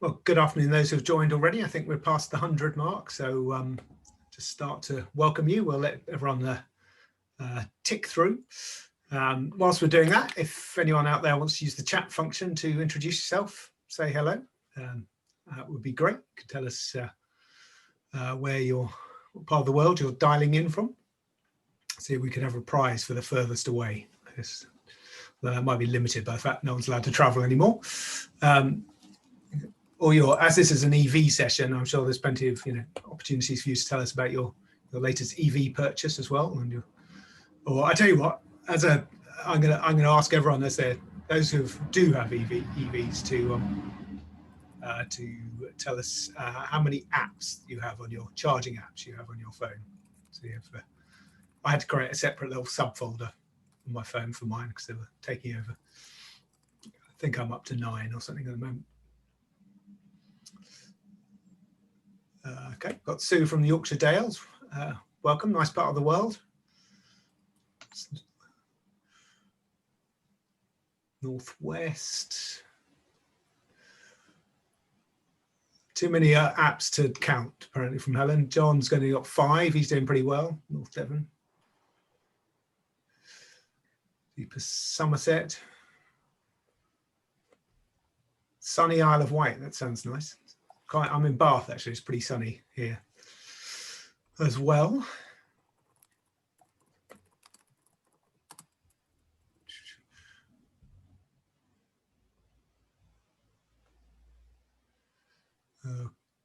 Well, good afternoon, those who've joined already. I think we're past the 100 mark, so just start to welcome you. We'll let everyone tick through. Whilst we're doing that, if anyone out there wants to use the chat function to introduce yourself, say hello, that would be great. You can tell us what part of the world you're dialing in from. See if we could have a prize for the furthest away. That might be limited by the fact no one's allowed to travel anymore. As this is an EV session, I'm sure there's plenty of opportunities for you to tell us about your latest EV purchase as well. And or I tell you what, I'm gonna ask everyone those who do have EVs to tell us how many apps you have on your charging apps you have on your phone. So I had to create a separate little subfolder on my phone for mine because they were taking over. I think I'm up to 9 or something at the moment. Okay, got Sue from the Yorkshire Dales. Welcome, nice part of the world. Northwest. Too many apps to count, apparently, from Helen. John's going to got 5. He's doing pretty well. North Devon. Deeper Somerset. Sunny Isle of Wight. That sounds nice. I'm in Bath, actually. It's pretty sunny here as well.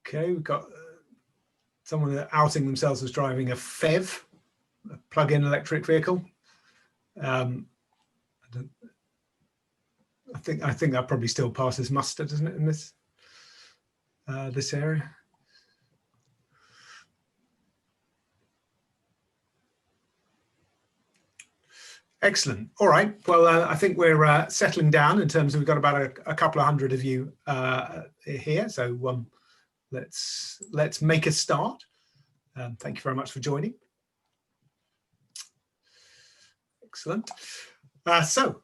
Okay, we've got someone outing themselves as driving a PHEV, a plug-in electric vehicle. I think that probably still passes muster, doesn't it, in this this area? Excellent. All right. Well, I think we're settling down in terms of we've got about a couple of hundred of you here. So let's make a start. Thank you very much for joining. Excellent. So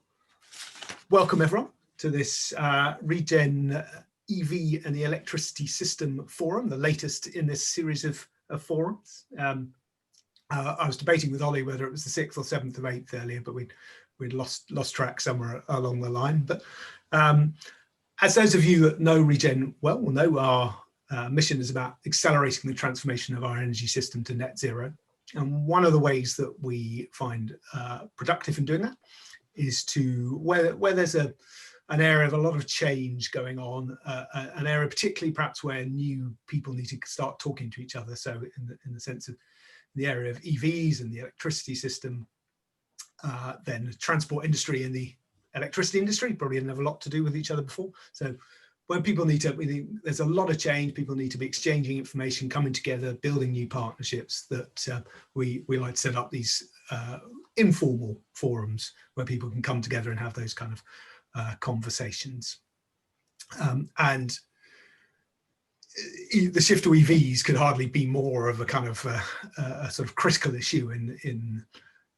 welcome everyone to this Regen EV and the Electricity System Forum, the latest in this series of forums. I was debating with Ollie whether it was the 6th or 7th or 8th earlier, but we'd lost track somewhere along the line. But as those of you that know Regen well will know, our mission is about accelerating the transformation of our energy system to net zero. And one of the ways that we find productive in doing that is to where there's an area of a lot of change going on, an area particularly perhaps where new people need to start talking to each other. So in the sense of the area of EVs and the electricity system, then the transport industry and the electricity industry probably didn't have a lot to do with each other before. So when people we think there's a lot of change, people need to be exchanging information, coming together, building new partnerships that we like to set up these informal forums where people can come together and have those kind of conversations. And the shift to EVs could hardly be more of a kind of a sort of critical issue in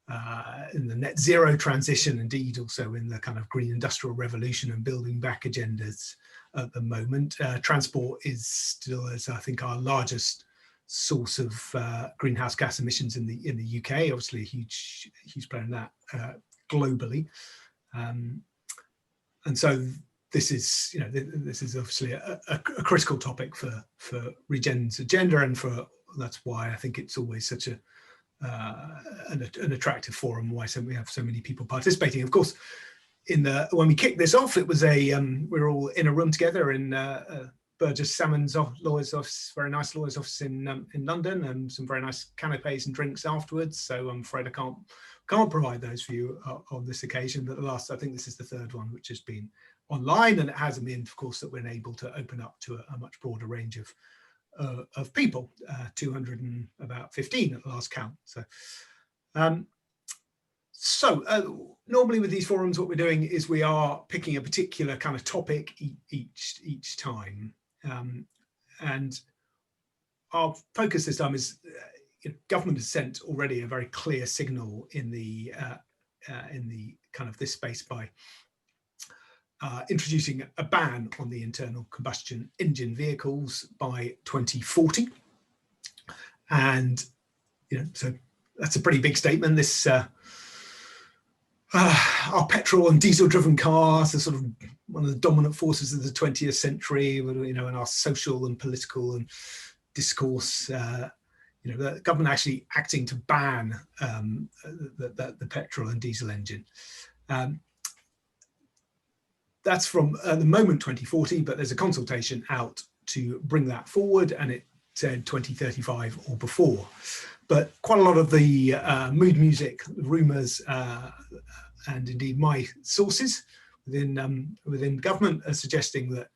the net zero transition, indeed also in the kind of green industrial revolution and building back agendas at the moment. Transport is still, as I think, our largest source of greenhouse gas emissions in the UK, obviously a huge player in that globally. And so this is, this is obviously a critical topic for Regen's agenda, and that's why I think it's always such an attractive forum. Why we have so many people participating. Of course, when we kicked this off, it was we were all in a room together in Burgess Salmon's lawyer's office, very nice lawyer's office in London, and some very nice canapes and drinks afterwards. So I'm afraid I can't provide those for you on this occasion. But I think this is the 3rd one which has been online, and it has meant, of course, that we're able to open up to a much broader range of people, 215 at the last count. So normally with these forums, what we're doing is we are picking a particular kind of topic each time, and our focus this time is government has sent already a very clear signal in the kind of this space by introducing a ban on the internal combustion engine vehicles by 2040. And, so that's a pretty big statement. This our petrol and diesel driven cars are sort of one of the dominant forces of the 20th century, in our social and political and discourse. The government actually acting to ban the petrol and diesel engine. That's from at the moment 2040, but there's a consultation out to bring that forward, and it said 2035 or before. But quite a lot of the mood music, rumours, and indeed my sources within government are suggesting that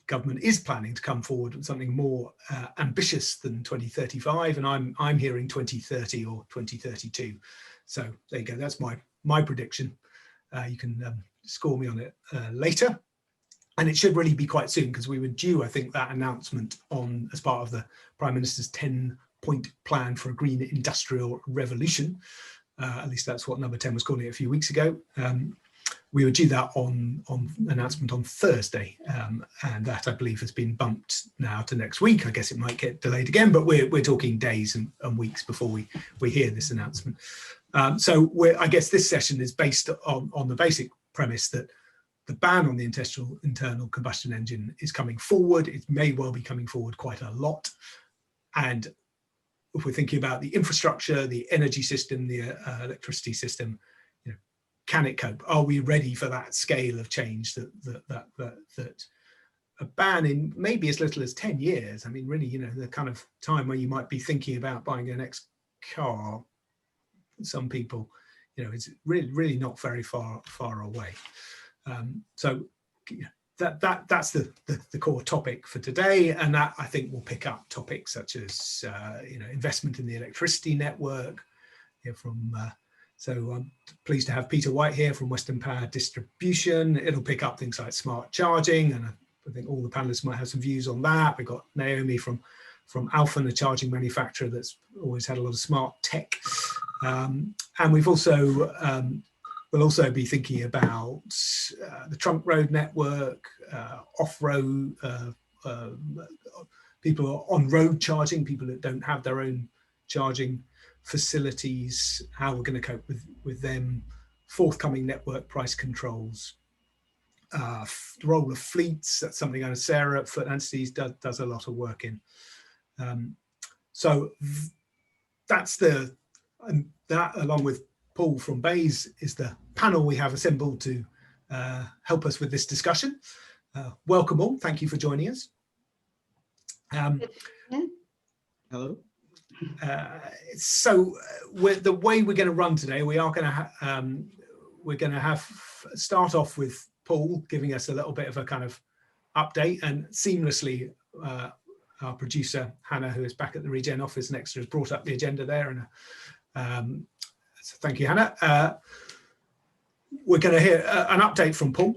government is planning to come forward with something more ambitious than 2035, and I'm hearing 2030 or 2032. So there you go. That's my prediction. You can score me on it later, and it should really be quite soon, because we were due, I think, that announcement on as part of the Prime Minister's 10-point plan for a green industrial revolution. At least that's what number 10 was calling it a few weeks ago. We were due that on announcement on Thursday, and that I believe has been bumped now to next week. I guess it might get delayed again, but we're talking days and weeks before we hear this announcement. So I guess this session is based on the basic premise that the ban on the internal combustion engine is coming forward. It may well be coming forward quite a lot. And if we're thinking about the infrastructure, the energy system, the electricity system, can it cope? Are we ready for that scale of change that a ban in maybe as little as 10 years? I mean, really, the kind of time where you might be thinking about buying your next car, some people, it's really not very far away. So that's the core topic for today, and that I think will pick up topics such as investment in the electricity network. So I'm pleased to have Peter White here from Western Power Distribution. It'll pick up things like smart charging, and I think all the panelists might have some views on that. We've got Naomi from Alphen, a charging manufacturer that's always had a lot of smart tech. And we've also we'll also be thinking about the trunk road network, off-road, people on road charging, people that don't have their own charging facilities, how we're going to cope with them, forthcoming network price controls, the role of fleets. That's something I know Sara at Anstey does a lot of work in. So that's that, along with Paul from BEIS, is the panel we have assembled to help us with this discussion. Welcome all. Thank you for joining us. Hello. So the way we're going to run today, we are going to start off with Paul giving us a little bit of a kind of update, and seamlessly our producer Hannah, who is back at the Regen office next to us, brought up the agenda there, and so thank you, Hannah. We're going to hear an update from Paul,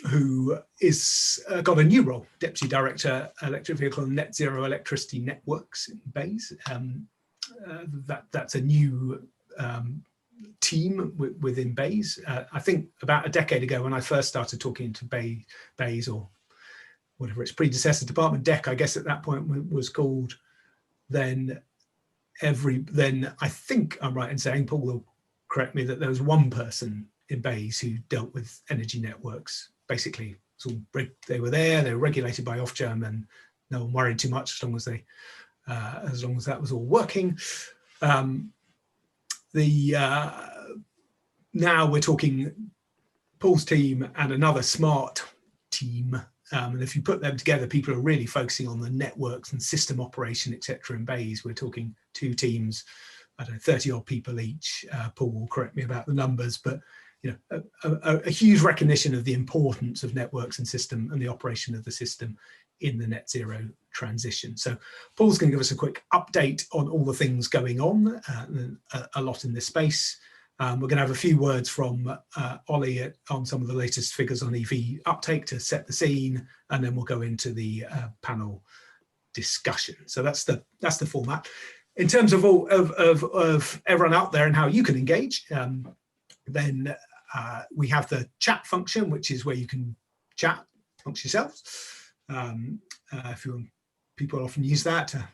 who is got a new role, Deputy Director, Electric Vehicle and Net Zero Electricity Networks in BEIS. That's a new team within BEIS. I think about a decade ago, when I first started talking to BEIS, or whatever its predecessor department, DEC, I guess at that point was called, then I think I'm right in saying, Paul will correct me, that there was one person in BEIS who dealt with energy networks. Basically, they were there, they were regulated by Ofgem, and no one worried too much as long as that was all working. Now we're talking Paul's team and another smart team. And if you put them together, people are really focusing on the networks and system operation, etc. in BEIS. We're talking two teams, I don't know, 30 odd people each. Paul will correct me about the numbers, but a huge recognition of the importance of networks and system and the operation of the system in the net zero transition. So Paul's going to give us a quick update on all the things going on, a lot in this space. We're going to have a few words from Ollie on some of the latest figures on EV uptake to set the scene, and then we'll go into the panel discussion. So that's the format. In terms of everyone out there and how you can engage, then We have the chat function, which is where you can chat amongst yourselves. People often use that to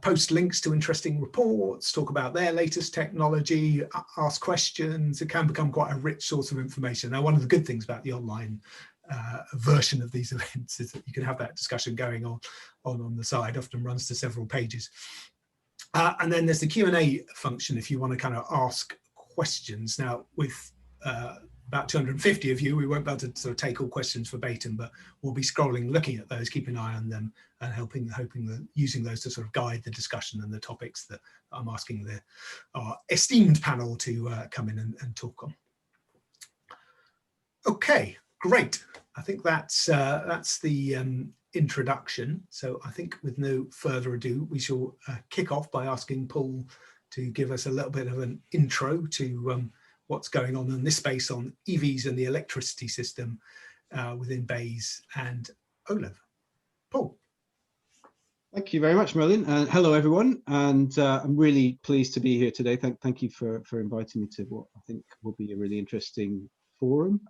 post links to interesting reports, talk about their latest technology, ask questions. It can become quite a rich source of information. Now, one of the good things about the online version of these events is that you can have that discussion going on the side, often runs to several pages. And then there's the Q&A function if you want to kind of ask questions. Now, with about 250 of you, we won't be able to sort of take all questions verbatim, but we'll be scrolling, looking at those, keeping an eye on them, and hoping that using those to sort of guide the discussion and the topics that I'm asking our esteemed panel to come in and talk on. Okay, great. I think that's the introduction. So I think with no further ado, we shall kick off by asking Paul to give us a little bit of an intro to what's going on in this space on EVs and the electricity system within BEIS and ULEV. Paul. Thank you very much, Merlin. Hello, everyone. And I'm really pleased to be here today. Thank you for inviting me to what I think will be a really interesting forum.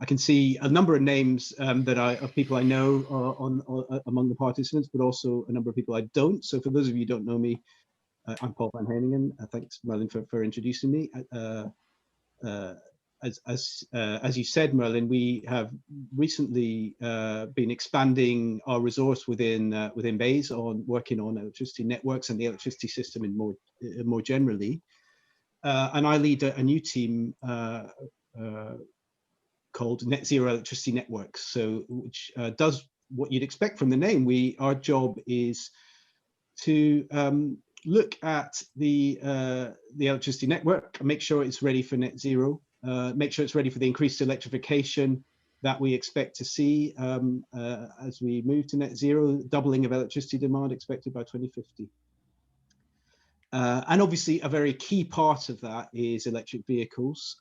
I can see a number of names of people I know among the participants, but also a number of people I don't. So for those of you who don't know me, I'm Paul van Heyningen. Thanks, Merlin, for introducing me. As you said, Merlin, we have recently been expanding our resource within BEIS on working on electricity networks and the electricity system in more generally. And I lead a new team called Net Zero Electricity Networks, which does what you'd expect from the name. Our job is to look at the electricity network and make sure it's ready for net zero, make sure it's ready for the increased electrification that we expect to see as we move to net zero, doubling of electricity demand expected by 2050. And obviously a very key part of that is electric vehicles.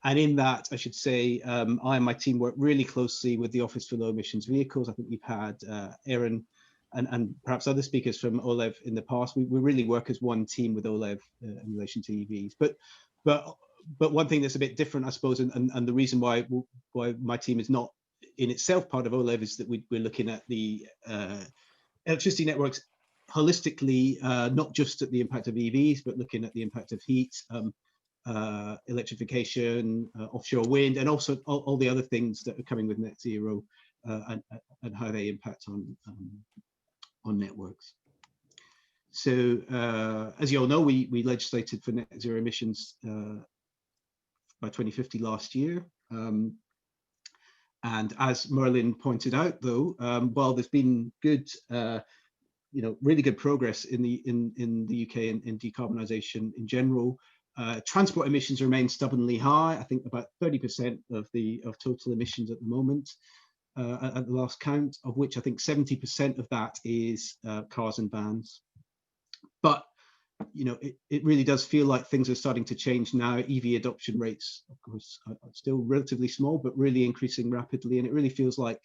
And in that, I should say, I and my team work really closely with the Office for Low Emissions Vehicles. I think we've had Aaron and perhaps other speakers from ULEV in the past. We really work as one team with ULEV in relation to EVs. But one thing that's a bit different, I suppose, and the reason why my team is not in itself part of ULEV is that we're looking at the electricity networks holistically, not just at the impact of EVs, but looking at the impact of heat, electrification, offshore wind, and also all the other things that are coming with net zero and how they impact on networks. So as you all know, we legislated for net zero emissions by 2050 last year. And as Merlin pointed out, though, while there's been good, really good progress in the UK in decarbonisation in general, transport emissions remain stubbornly high. I think about 30% of total emissions at the moment, at the last count, of which I think 70% of that is cars and vans. But it really does feel like things are starting to change now. EV adoption rates, of course, are still relatively small, but really increasing rapidly, and it really feels like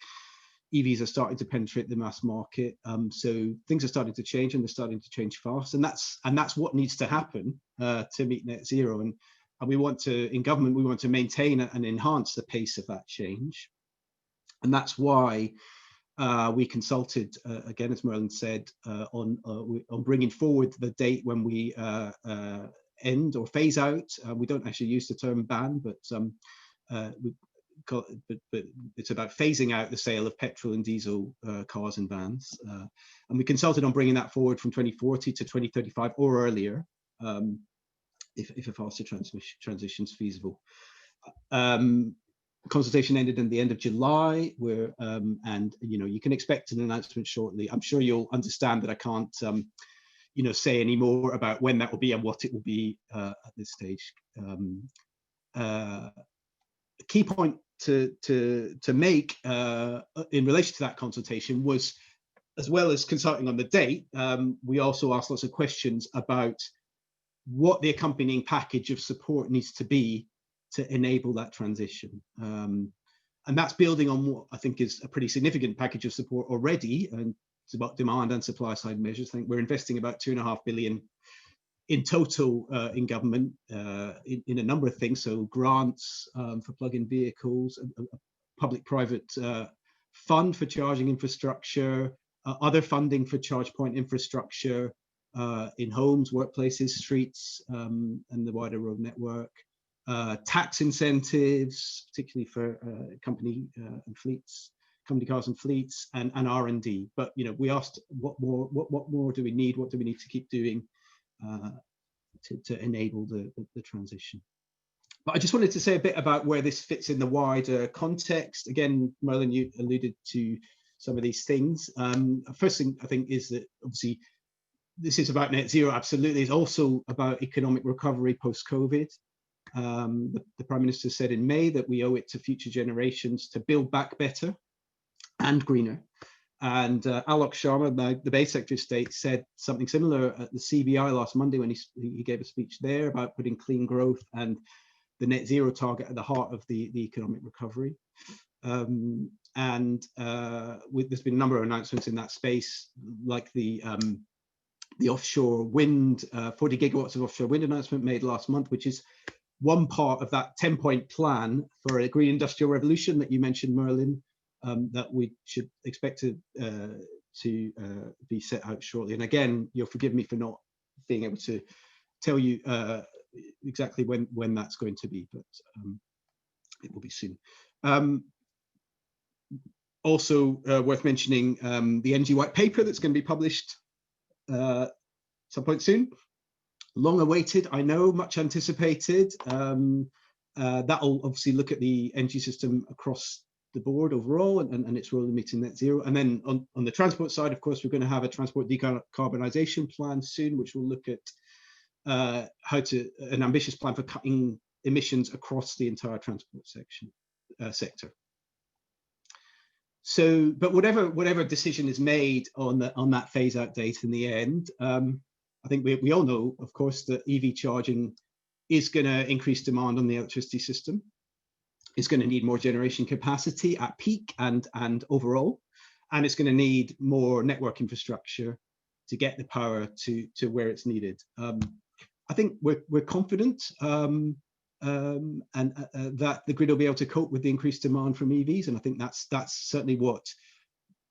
EVs are starting to penetrate the mass market. So things are starting to change, and they're starting to change fast, and that's what needs to happen to meet net zero. And we want to, in government, we want to maintain and enhance the pace of that change, and that's why we consulted again, as Merlin said, on bringing forward the date when we end or phase out. We don't actually use the term ban, but it's about phasing out the sale of petrol and diesel cars and vans. And we consulted on bringing that forward from 2040 to 2035 or earlier, if a faster transition is feasible. Consultation ended in the end of July, and you can expect an announcement shortly. I'm sure you'll understand that I can't say any more about when that will be and what it will be at this stage. A key point to make in relation to that consultation was, as well as consulting on the date, we also asked lots of questions about what the accompanying package of support needs to be to enable that transition. And that's building on what I think is a pretty significant package of support already, and it's about demand and supply side measures. I think we're investing about £2.5 billion in total in government in a number of things. So grants for plug-in vehicles, a public-private fund for charging infrastructure, other funding for charge point infrastructure in homes, workplaces, streets, and the wider road network. Tax incentives, particularly for company cars and fleets, and R&D. But we asked what more do we need? What do we need to keep doing to enable the transition? But I just wanted to say a bit about where this fits in the wider context. Again, Merlin, you alluded to some of these things. First thing I think is that obviously this is about net zero. Absolutely, it's also about economic recovery post-COVID. The Prime Minister said in May that we owe it to future generations to build back better and greener. And Alok Sharma, the BEIS Secretary of State, said something similar at the CBI last Monday when he gave a speech there about putting clean growth and the net zero target at the heart of the economic recovery. There's been a number of announcements in that space, like the offshore wind, 40 gigawatts of offshore wind announcement made last month, which is one part of that 10-point plan for a green industrial revolution that you mentioned, Merlin, that we should expect to be set out shortly. And again, you'll forgive me for not being able to tell you exactly when that's going to be, but it will be soon. Also worth mentioning the Energy White Paper that's going to be published some point soon. Long awaited, I know, much anticipated. That'll obviously look at the energy system across the board overall and its role in meeting net zero. And then on the transport side, of course, we're going to have a transport decarbonisation plan soon, which will look at an ambitious plan for cutting emissions across the entire transport sector. So, but whatever decision is made on that phase out date in the end, I think we all know, of course, that EV charging is going to increase demand on the electricity system. It's going to need more generation capacity at peak and overall, and it's going to need more network infrastructure to get the power to where it's needed. I think we're confident and that the grid will be able to cope with the increased demand from EVs, and I think that's certainly what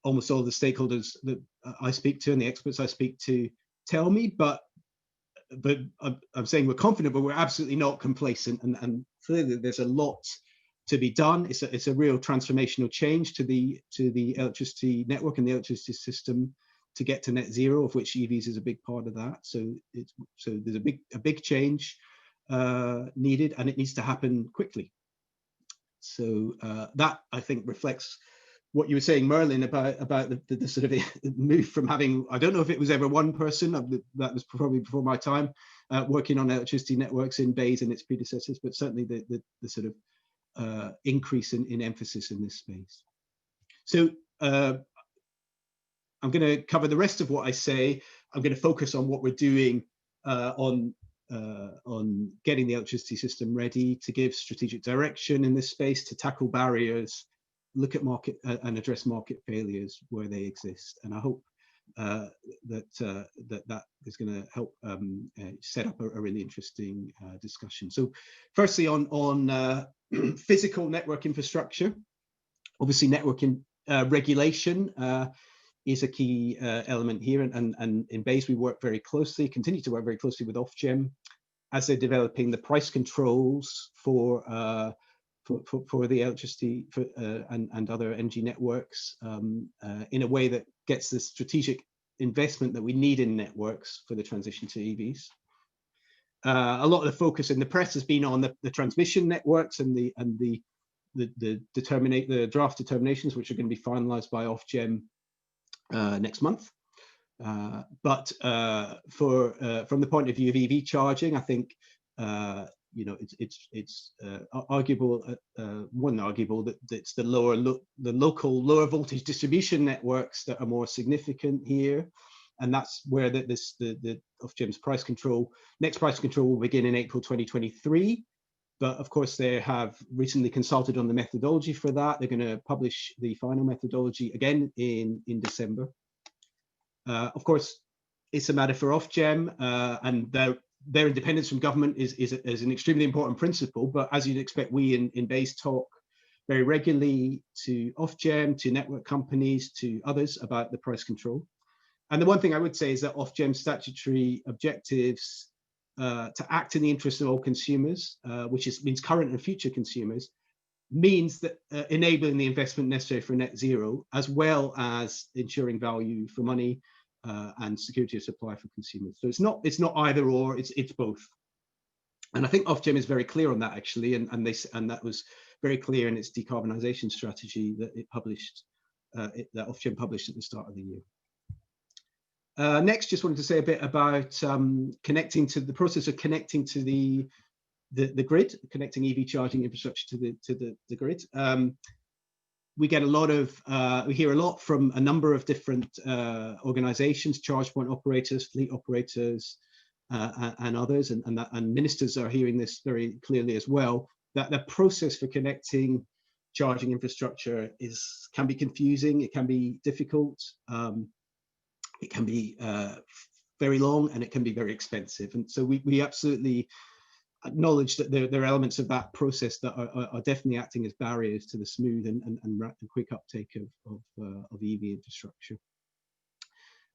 almost all the stakeholders that I speak to and the experts I speak to tell me. But I'm saying we're confident, but we're absolutely not complacent, and clearly there's a lot to be done. It's a real transformational change to the electricity network and the electricity system to get to net zero, of which EVs is a big part of that. So there's a big change needed, and it needs to happen quickly. So that, I think, reflects what you were saying, Merlin, about the sort of move from having, I don't know if it was ever one person, that was probably before my time, working on electricity networks in BEIS and its predecessors, but certainly the sort of increase in emphasis in this space. So I'm going to cover the rest of what I say. I'm going to focus on what we're doing on getting the electricity system ready to give strategic direction in this space, to tackle barriers, look at market and address market failures where they exist. And I hope that is going to help set up a really interesting discussion. So firstly, on physical network infrastructure, obviously networking regulation is a key element here, and in BEIS we work very closely, continue to work very closely with Ofgem as they're developing the price controls for the electricity and other energy networks in a way that gets the strategic investment that we need in networks for the transition to EVs. A lot of the focus in the press has been on the transmission networks and the draft determinations, which are going to be finalised by Ofgem next month. But from the point of view of EV charging, I think it's arguable, that it's the local lower voltage distribution networks that are more significant here, and that's where the Ofgem's next price control will begin in April 2023. But of course, they have recently consulted on the methodology for that. They're going to publish the final methodology again in December. Of course, it's a matter for Ofgem, and their independence from government is an extremely important principle, but as you'd expect, we in BEIS talk very regularly to Ofgem, to network companies, to others about the price control. And the one thing I would say is that Ofgem's statutory objectives to act in the interest of all consumers, which means current and future consumers, means that enabling the investment necessary for net zero, as well as ensuring value for money and security of supply for consumers. So it's not either or, it's both. And I think Ofgem is very clear on that, actually, and that was very clear in its decarbonisation strategy that it published, that Ofgem published at the start of the year. Next, just wanted to say a bit about connecting to the process of connecting to the grid, connecting EV charging infrastructure to the grid. We get a lot of, we hear a lot from a number of different organisations, charge point operators, fleet operators, and others, and ministers are hearing this very clearly as well, that the process for connecting charging infrastructure can be confusing, it can be difficult, it can be very long, and it can be very expensive. And so we absolutely acknowledge that there are elements of that process that are definitely acting as barriers to the smooth and quick uptake of EV infrastructure.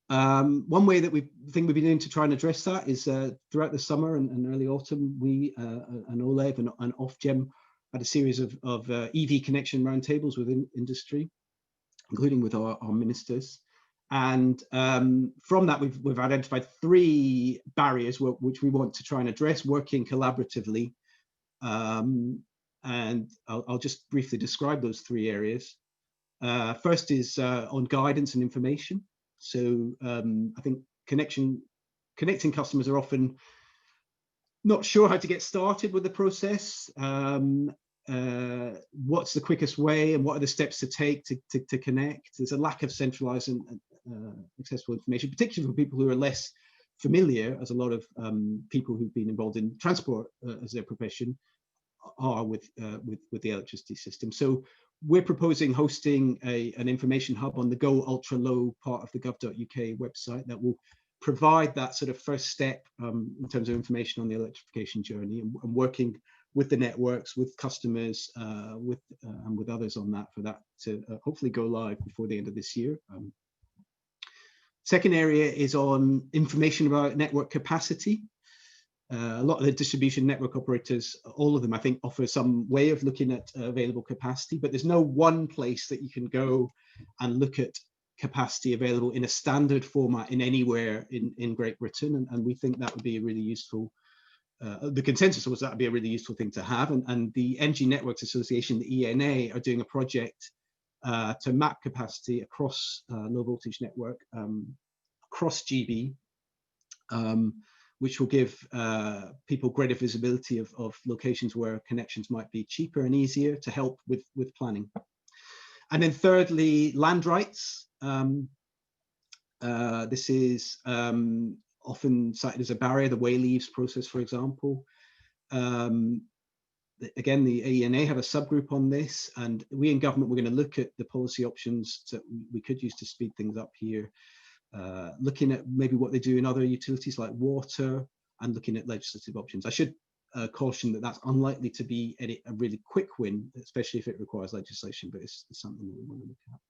One way that we've been doing to try and address that is throughout the summer and early autumn, we and OLEV and Ofgem had a series of EV connection roundtables within industry, including with our ministers. And from that, we've identified 3 barriers which we want to try and address, working collaboratively. And I'll just briefly describe those 3 areas. First is on guidance and information. So I think connecting customers are often not sure how to get started with the process. What's the quickest way, and what are the steps to take to connect? There's a lack of centralized and accessible information, particularly for people who are less familiar, as a lot of people who've been involved in transport as their profession are with the electricity system. So we're proposing hosting an information hub on the Go Ultra Low part of the gov.uk website that will provide that sort of first step in terms of information on the electrification journey, and working with the networks, with customers, and with others on that, for that to hopefully go live before the end of this year. Second area is on information about network capacity. A lot of the distribution network operators, all of them, I think, offer some way of looking at available capacity, but there's no one place that you can go and look at capacity available in a standard format in anywhere in Great Britain, and we think that would be a really useful, the consensus was that would be a really useful thing to have, and the Energy Networks Association, the ENA, are doing a project to map capacity across low voltage network, across GB, which will give people greater visibility of locations where connections might be cheaper and easier to help with planning. And then thirdly, land rights. This is often cited as a barrier, the way leaves process, for example. Again, the ENA have a subgroup on this, and we in government, we're going to look at the policy options that we could use to speed things up here. Looking at maybe what they do in other utilities like water, and looking at legislative options. I should caution that that's unlikely to be a really quick win, especially if it requires legislation, but it's something that we want to look at.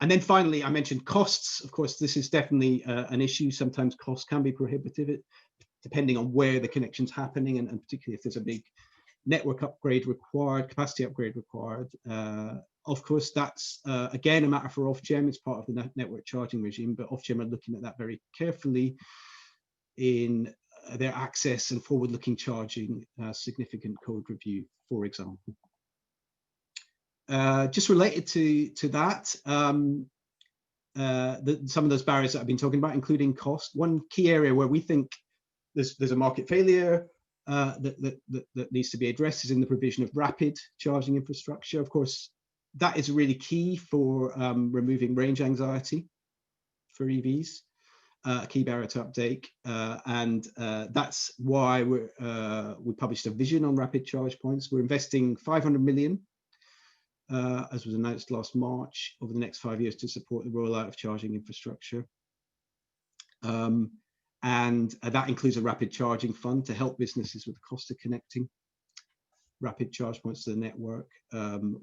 And then finally, I mentioned costs. Of course, this is definitely an issue. Sometimes costs can be prohibitive, depending on where the connection's happening, and particularly if there's a big network upgrade required, capacity upgrade required. Of course, that's again a matter for Ofgem. It's part of the network charging regime, but Ofgem are looking at that very carefully in their access and forward-looking charging significant code review, for example. Just related to that, some of those barriers that I've been talking about, including cost. One key area where we think there's a market failure that needs to be addressed is in the provision of rapid charging infrastructure. Of course, that is really key for removing range anxiety for EVs, a key barrier to uptake, and that's why we published a vision on rapid charge points. We're investing 500 million, as was announced last March, over the next 5 years to support the rollout of charging infrastructure. And that includes a rapid charging fund to help businesses with the cost of connecting rapid charge points to the network,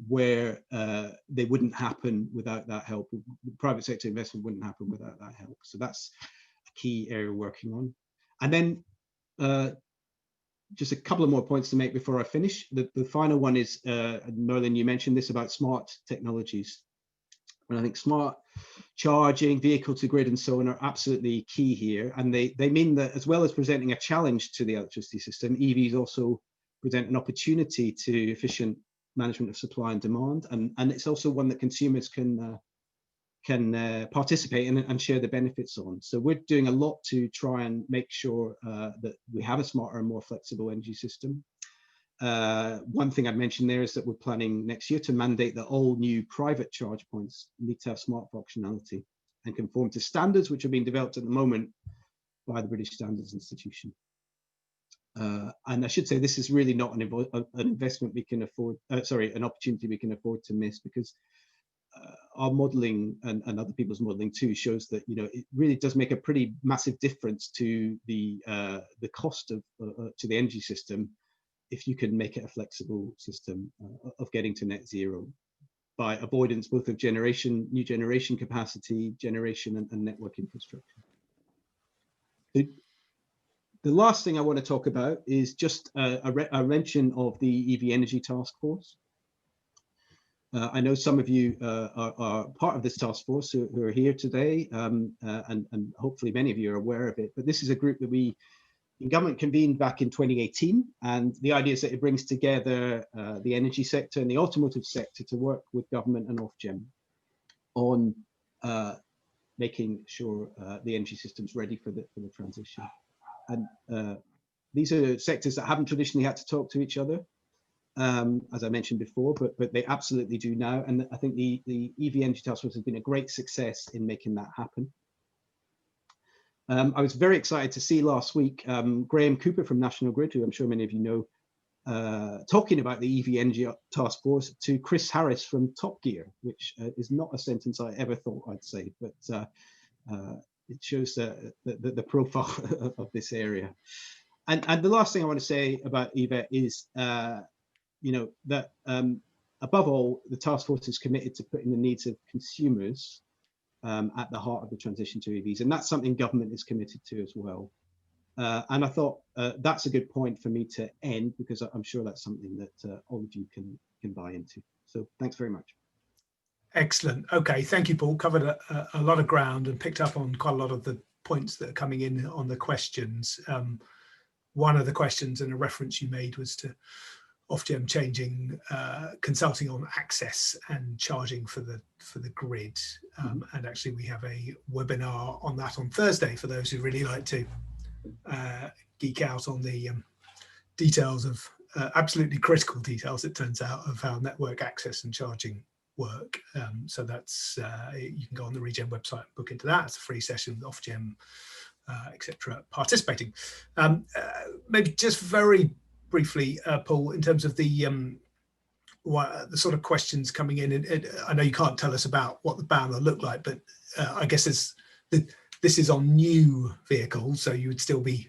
where they wouldn't happen without that help. Private sector investment wouldn't happen without that help. So that's a key area we're working on. And then just a couple of more points to make before I finish. The final one is, Merlin, you mentioned this about smart technologies. And I think smart charging, vehicle to grid and so on are absolutely key here. And they mean that as well as presenting a challenge to the electricity system, EVs also present an opportunity to efficient management of supply and demand. And it's also one that consumers can participate in and share the benefits on. So we're doing a lot to try and make sure that we have a smarter and more flexible energy system. One thing I'd mention there is that we're planning next year to mandate that all new private charge points need to have smart functionality and conform to standards which are being developed at the moment by the British Standards Institution. And I should say this is really not an investment we can afford, an opportunity we can afford to miss, because our modelling and other people's modelling too shows that, you know, it really does make a pretty massive difference to the cost of to the energy system if you can make it a flexible system of getting to net zero by avoidance both of new generation capacity, generation and network infrastructure. The last thing I want to talk about is just a mention of the EV Energy Task Force. I know some of you are part of this task force who are here today, and hopefully many of you are aware of it. But this is a group that we in government convened back in 2018, and the idea is that it brings together the energy sector and the automotive sector to work with government and Ofgem on making sure the energy system's ready for the transition. And these are sectors that haven't traditionally had to talk to each other, as I mentioned before, but they absolutely do now. And I think the EV Energy Task Force has been a great success in making that happen. I was very excited to see last week Graham Cooper from National Grid, who I'm sure many of you know, talking about the EV Energy Task Force to Chris Harris from Top Gear, which is not a sentence I ever thought I'd say, but it shows the profile of this area. And the last thing I want to say about EV is, you know, that above all, the task force is committed to putting the needs of consumers at the heart of the transition to EVs, and that's something government is committed to as well. And I thought that's a good point for me to end, because I'm sure that's something that all of you can buy into. So thanks very much. Excellent. Okay, thank you, Paul. Covered a lot of ground and picked up on quite a lot of the points that are coming in on the questions. One of the questions and a reference you made was to Ofgem changing consulting on access and charging for the grid, and actually we have a webinar on that on Thursday for those who really like to geek out on the details of absolutely critical details, it turns out, of how network access and charging work. So that's you can go on the Regen website and book into that. It's a free session with Ofgem, etc. participating. Maybe just very briefly, Paul, in terms of the sort of questions coming in, I know you can't tell us about what the ban will look like, but I guess this is on new vehicles, so you would still be,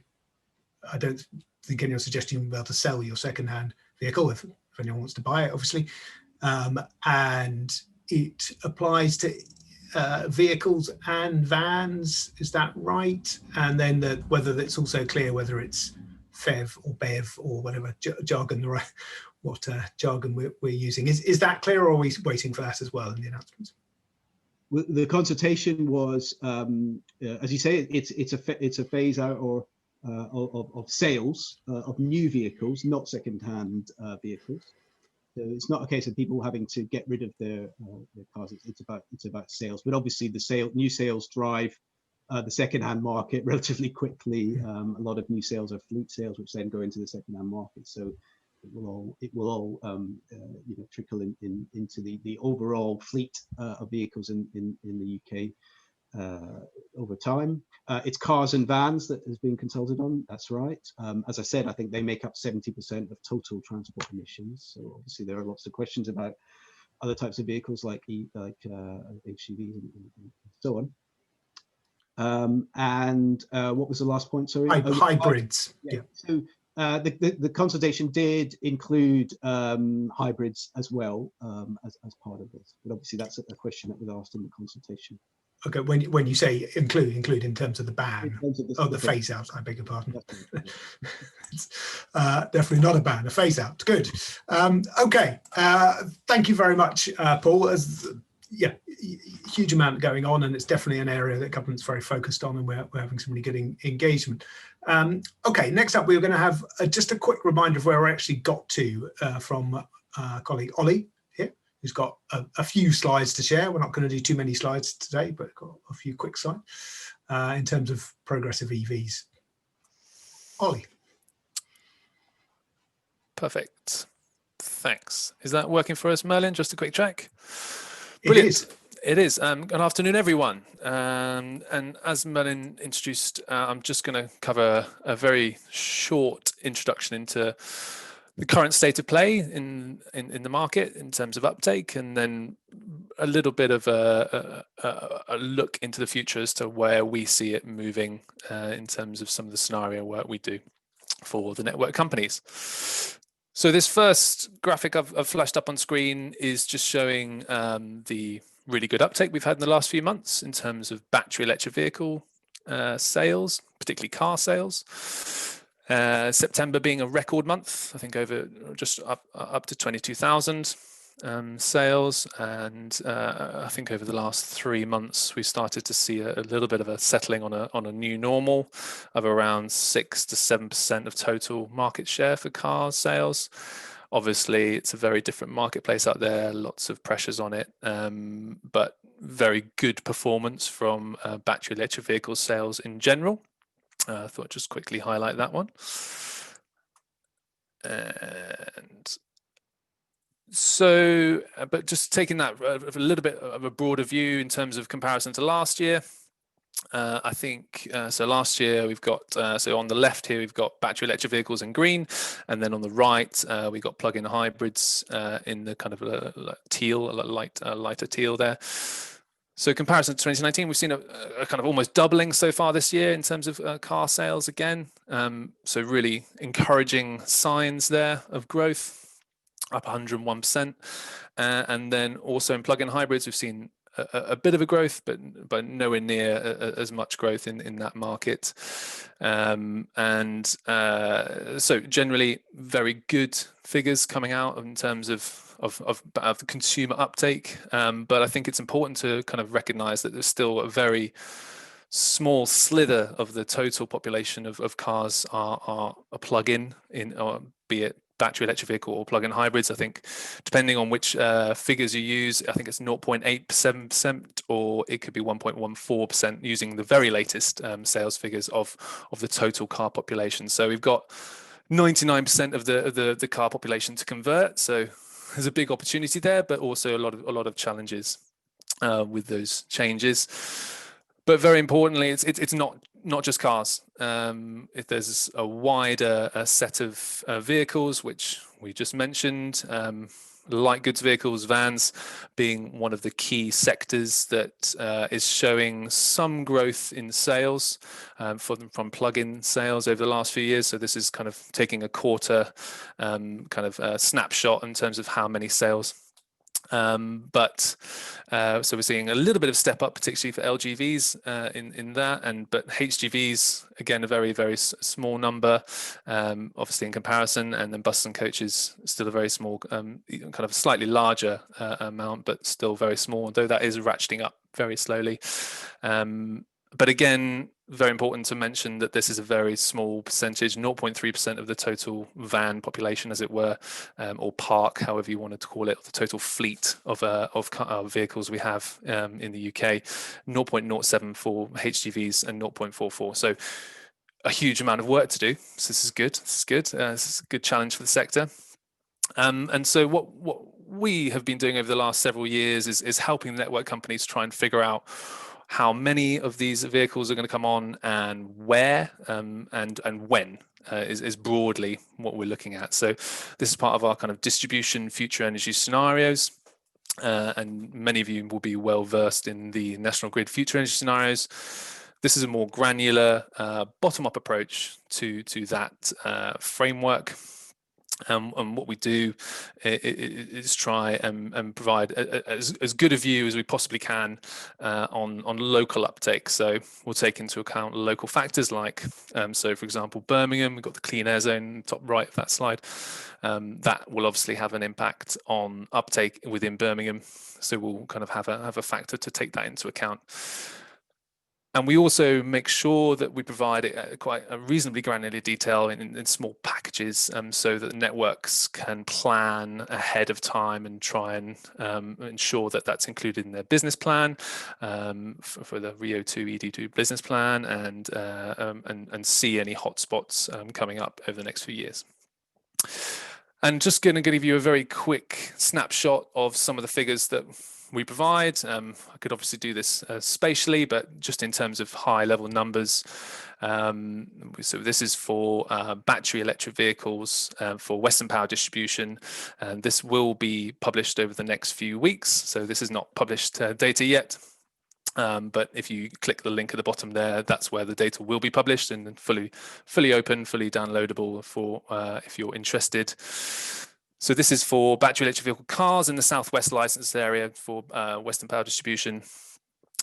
I don't think anyone's suggesting you'll be able to sell your second-hand vehicle if anyone wants to buy it, obviously. And it applies to vehicles and vans, is that right? And then whether it's also clear whether it's FEV or BEV or whatever jargon, jargon we're using. Is that clear, or are we waiting for that as well in the announcements? The consultation was, as you say, it's a phase out or of sales of new vehicles, not second-hand vehicles. So it's not a case of people having to get rid of their cars. It's about sales. But obviously, new sales drive the second-hand market relatively quickly. A lot of new sales are fleet sales, which then go into the second-hand market. So it will all you know, trickle into the overall fleet of vehicles in the UK over time. It's cars and vans that has been consulted on. That's right. As I said, I think they make up 70% of total transport emissions. So obviously there are lots of questions about other types of vehicles like HGVs and so on. And what was the last point? Sorry, hybrids. Yeah. So the consultation did include hybrids as well as part of this, but obviously that's a question that was asked in the consultation. Okay, when you say include in terms of the ban, the phase out, I beg your pardon. Definitely not a ban, a phase out. Good. Okay, thank you very much, Paul. Huge amount going on, and it's definitely an area that government's very focused on, and we're having some really good engagement. Okay, next up, we're going to have just a quick reminder of where we actually got to from colleague Ollie here, who's got a few slides to share. We're not going to do too many slides today, but got a few quick slides in terms of progress of EVs. Ollie. Perfect. Thanks. Is that working for us, Merlin? Just a quick check. Brilliant. It is. Good afternoon, everyone. And as Merlin introduced, I'm just going to cover a very short introduction into the current state of play in the market in terms of uptake, and then a little bit of a look into the future as to where we see it moving in terms of some of the scenario work we do for the network companies. So this first graphic I've flashed up on screen is just showing the really good uptake we've had in the last few months in terms of battery electric vehicle sales, particularly car sales. September being a record month, I think over just up to 22,000 sales, and I think over the last 3 months we started to see a little bit of a settling on a new normal of around 6 to 7% of total market share for car sales. Obviously, it's a very different marketplace out there, lots of pressures on it, but very good performance from battery electric vehicle sales in general. I thought I'd just quickly highlight that one. And so, but just taking that a little bit of a broader view in terms of comparison to last year, I think, so last year we've got, so on the left here, we've got battery electric vehicles in green, and then on the right, we've got plug-in hybrids in the kind of teal, lighter teal there. So comparison to 2019, we've seen a kind of almost doubling so far this year in terms of car sales again. So really encouraging signs there of growth, up 101%. And then also in plug-in hybrids, we've seen a bit of a growth, but nowhere near as much growth in that market. So generally very good figures coming out in terms of the consumer uptake. But I think it's important to kind of recognize that there's still a very small slither of the total population of cars are plug-in, or be it battery electric vehicle or plug-in hybrids. I think depending on which figures you use, I think it's 0.87% or it could be 1.14% using the very latest sales figures of the total car population. So we've got 99% of the car population to convert. So there's a big opportunity there, but also a lot of challenges with those changes. But very importantly, it's not just cars. If there's a wider set of vehicles, which we just mentioned, light goods vehicles, vans being one of the key sectors that is showing some growth in sales from plug-in sales over the last few years. So this is kind of taking a quarter snapshot in terms of how many sales. So we're seeing a little bit of step up, particularly for LGVs in that, but HGVs again a very, very small number, obviously in comparison, and then buses and coaches still a very small, kind of slightly larger amount, but still very small, though that is ratcheting up very slowly. But again, very important to mention that this is a very small percentage, 0.3% of the total van population, as it were, or park, however you wanted to call it, the total fleet of vehicles we have in the UK, 0.07 for HGVs and 0.44. So a huge amount of work to do. So this is good. This is a good challenge for the sector. And so what we have been doing over the last several years is helping network companies try and figure out how many of these vehicles are going to come on and where and when is broadly what we're looking at. So this is part of our kind of distribution future energy scenarios. And many of you will be well versed in the National Grid future energy scenarios. This is a more granular bottom-up approach to that framework. And what we do is try and provide as good a view as we possibly can on local uptake. So we'll take into account local factors like, so for example, Birmingham, we've got the clean air zone, top right of that slide. That will obviously have an impact on uptake within Birmingham. So we'll kind of have a factor to take that into account. And we also make sure that we provide quite a reasonably granular detail in small packages, so that the networks can plan ahead of time and try and ensure that that's included in their business plan for the RIIO2 ED2 business plan, and see any hotspots coming up over the next few years. And just going to give you a very quick snapshot of some of the figures that we provide. I could obviously do this spatially, but just in terms of high level numbers. So this is for battery electric vehicles for Western Power Distribution, and this will be published over the next few weeks. So this is not published data yet. But if you click the link at the bottom there, that's where the data will be published and fully open, fully downloadable for if you're interested. So this is for battery electric vehicle cars in the Southwest licensed area for Western Power Distribution.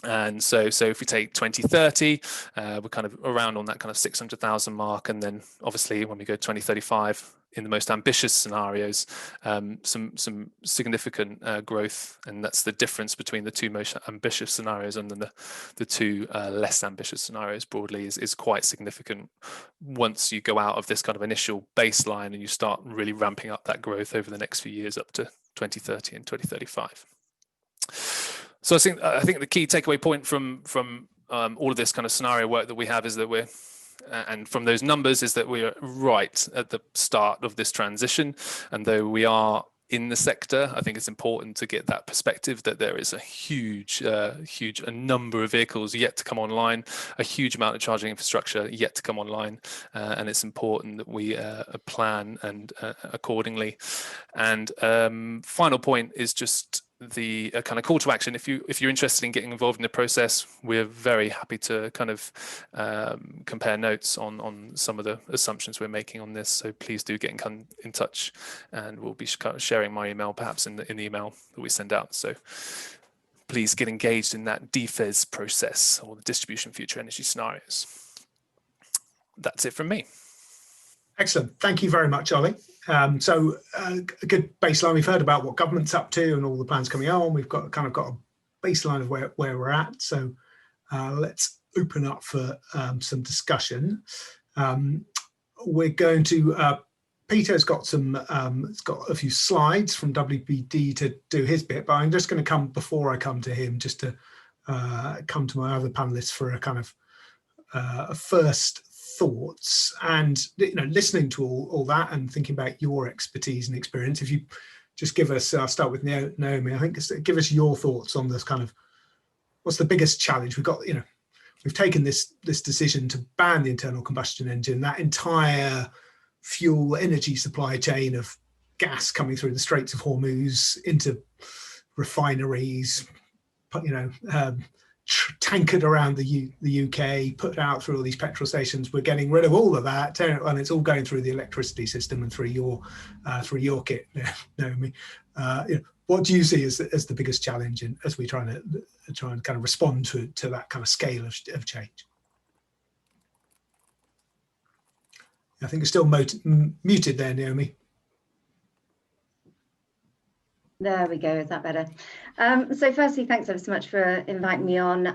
And so if we take 2030, we're kind of around on that kind of 600,000 mark. And then obviously when we go 2035, in the most ambitious scenarios, some significant growth. And that's the difference between the two most ambitious scenarios and then the two less ambitious scenarios broadly is quite significant once you go out of this kind of initial baseline and you start really ramping up that growth over the next few years up to 2030 and 2035. So I think the key takeaway point from all of this kind of scenario work that we have is that we're, and from those numbers, is that we are right at the start of this transition. And though we are in the sector, I think it's important to get that perspective that there is a huge number of vehicles yet to come online, a huge amount of charging infrastructure yet to come online, and it's important that we plan and accordingly. And final point is just the kind of call to action. If you're interested in getting involved in the process, we're very happy to kind of compare notes on some of the assumptions we're making on this. So please do get in touch, and we'll be sharing my email perhaps in the email that we send out. So please get engaged in that DFES process, or the distribution future energy scenarios. That's it from me. Excellent. Thank you very much, Ollie. So a good baseline. We've heard about what government's up to and all the plans coming on. We've got a baseline of where we're at. So let's open up for some discussion. We're going to, Peter's got got a few slides from WPD to do his bit, but I'm just going to come, before I come to him, just to come to my other panelists for a kind of a first thoughts. And listening to all that and thinking about your expertise and experience, if you just give us, I'll start with Naomi, I think, give us your thoughts on this kind of, what's the biggest challenge we've got. We've taken this decision to ban the internal combustion engine, that entire fuel energy supply chain of gas coming through the Straits of Hormuz into refineries, tankered around the UK, put out through all these petrol stations. We're getting rid of all of that, and it's all going through the electricity system and through your kit, Naomi. What do you see as the biggest challenge as we try and kind of respond to that kind of scale of change? I think you're still muted there, Naomi. There we go. Is that better? So firstly, thanks ever so much for inviting me on.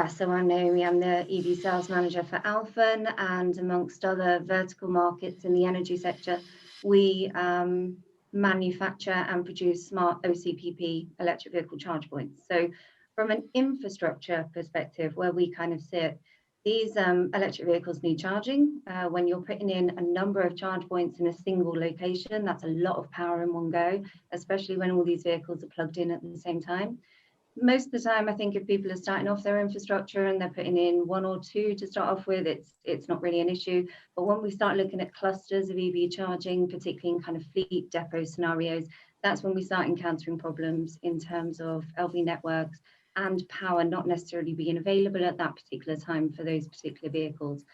So I'm Naomi. I'm the EV sales manager for Alphen, and amongst other vertical markets in the energy sector, we manufacture and produce smart OCPP electric vehicle charge points. So from an infrastructure perspective, where we kind of sit, these electric vehicles need charging. When you're putting in a number of charge points in a single location, that's a lot of power in one go, especially when all these vehicles are plugged in at the same time. Most of the time, I think if people are starting off their infrastructure and they're putting in one or two to start off with, it's not really an issue. But when we start looking at clusters of EV charging, particularly in kind of fleet depot scenarios, that's when we start encountering problems in terms of LV networks and power not necessarily being available at that particular time for those particular vehicles.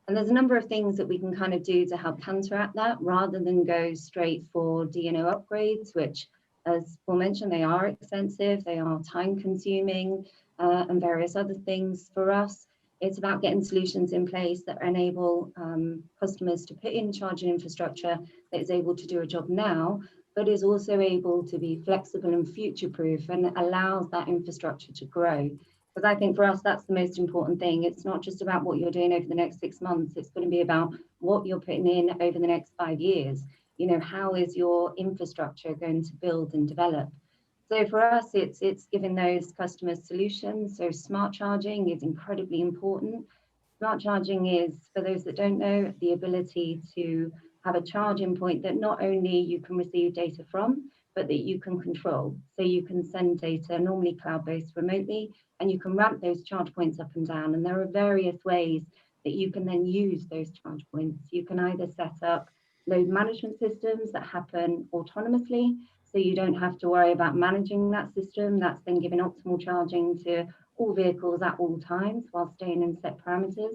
And there's a number of things that we can kind of do to help counteract that, rather than go straight for DNO upgrades, which, as Paul mentioned, they are expensive, they are time consuming, and various other things. For us, it's about getting solutions in place that enable customers to put in charging infrastructure that is able to do a job now, but is also able to be flexible and future-proof and allows that infrastructure to grow. Because I think for us, that's the most important thing. It's not just about what you're doing over the next 6 months. It's going to be about what you're putting in over the next 5 years. You know, how is your infrastructure going to build and develop? So for us, it's giving those customers solutions. So smart charging is incredibly important. Smart charging is, for those that don't know, the ability to have a charging point that not only you can receive data from, but that you can control. So you can send data, normally cloud-based, remotely, and you can ramp those charge points up and down. And there are various ways that you can then use those charge points. You can either set up load management systems that happen autonomously, so you don't have to worry about managing that system. That's then giving optimal charging to all vehicles at all times while staying in set parameters.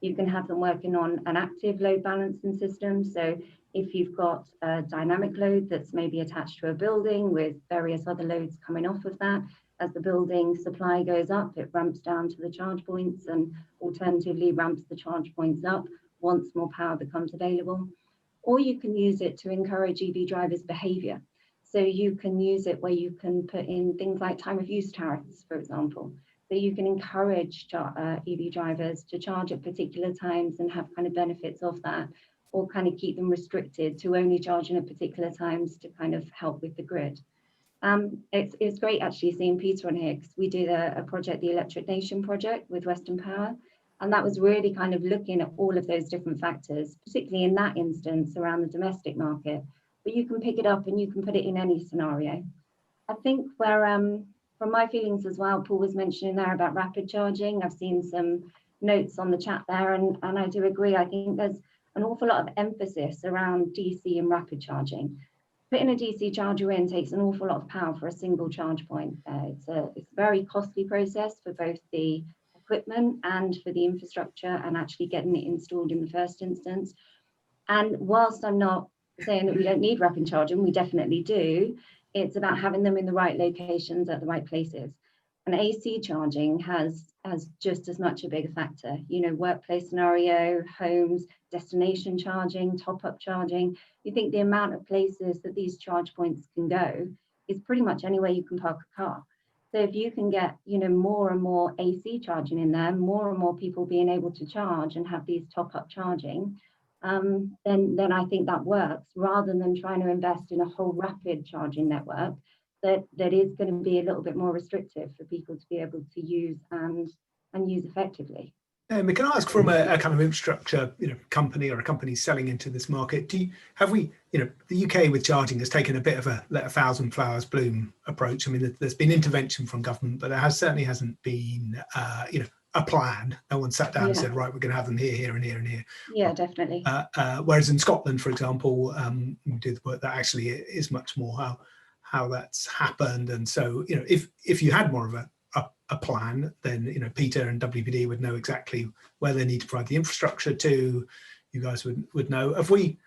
You can have them working on an active load balancing system. So if you've got a dynamic load that's maybe attached to a building with various other loads coming off of that, as the building supply goes up, it ramps down to the charge points and alternatively ramps the charge points up once more power becomes available. Or you can use it to encourage EV drivers' behavior. So you can use it where you can put in things like time of use tariffs, for example. So you can encourage EV drivers to charge at particular times and have kind of benefits of that, or kind of keep them restricted to only charging at particular times to kind of help with the grid. It's great actually seeing Peter on here, because we did a project, the Electric Nation project with Western Power, and that was really kind of looking at all of those different factors, particularly in that instance around the domestic market. But you can pick it up and you can put it in any scenario. I think where, from my feelings as well, Paul was mentioning there about rapid charging. I've seen some notes on the chat there, and I do agree. I think there's an awful lot of emphasis around DC and rapid charging. Putting a DC charger in takes an awful lot of power for a single charge point. It's a very costly process for both the equipment and for the infrastructure and actually getting it installed in the first instance. And whilst I'm not saying that we don't need rapid charging, we definitely do, it's about having them in the right locations at the right places. And AC charging has just as much a bigger factor, you know, workplace scenario, homes, destination charging, top-up charging. You think the amount of places that these charge points can go is pretty much anywhere you can park a car. So if you can get, you know, more and more AC charging in there, more and more people being able to charge and have these top-up charging, then I think that works, rather than trying to invest in a whole rapid charging network that is going to be a little bit more restrictive for people to be able to use and use effectively. We can ask from a kind of infrastructure, you know, company or a company selling into this market. Have we, you know, the UK with charging has taken a bit of a let 1,000 flowers bloom approach. I mean, there's been intervention from government, but there certainly hasn't been, you know, a plan. No one sat down and said, right, we're going to have them here, here, and here, and here. Yeah, definitely. Whereas in Scotland, for example, we do the work that actually is much more how that's happened. And so, you know, if you had more of a plan, then, you know, Peter and WPD would know exactly where they need to provide the infrastructure to. You guys would know. Have we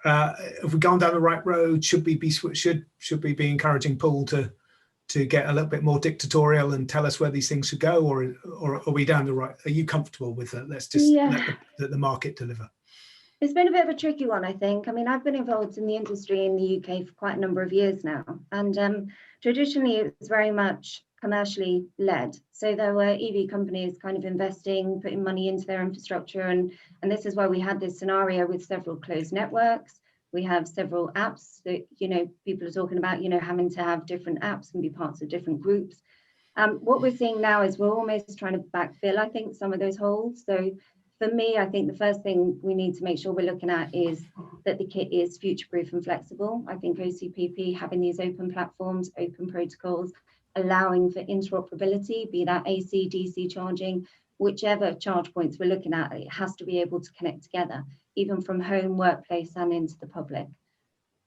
gone down the right road? Should we be encouraging Paul to get a little bit more dictatorial and tell us where these things should go, or are we down the right? Are you comfortable with it? Let's just let the market deliver. It's been a bit of a tricky one, I think. I mean, I've been involved in the industry in the UK for quite a number of years now, and traditionally it was very much commercially led. So there were EV companies kind of investing, putting money into their infrastructure, and this is why we had this scenario with several closed networks. We have several apps that, you know, people are talking about, you know, having to have different apps and be parts of different groups. What we're seeing now is we're almost trying to backfill, I think, some of those holes. So for me, I think the first thing we need to make sure we're looking at is that the kit is future-proof and flexible. I think OCPP having these open platforms, open protocols, allowing for interoperability, be that AC, DC charging, whichever charge points we're looking at, it has to be able to connect together, even from home, workplace, and into the public.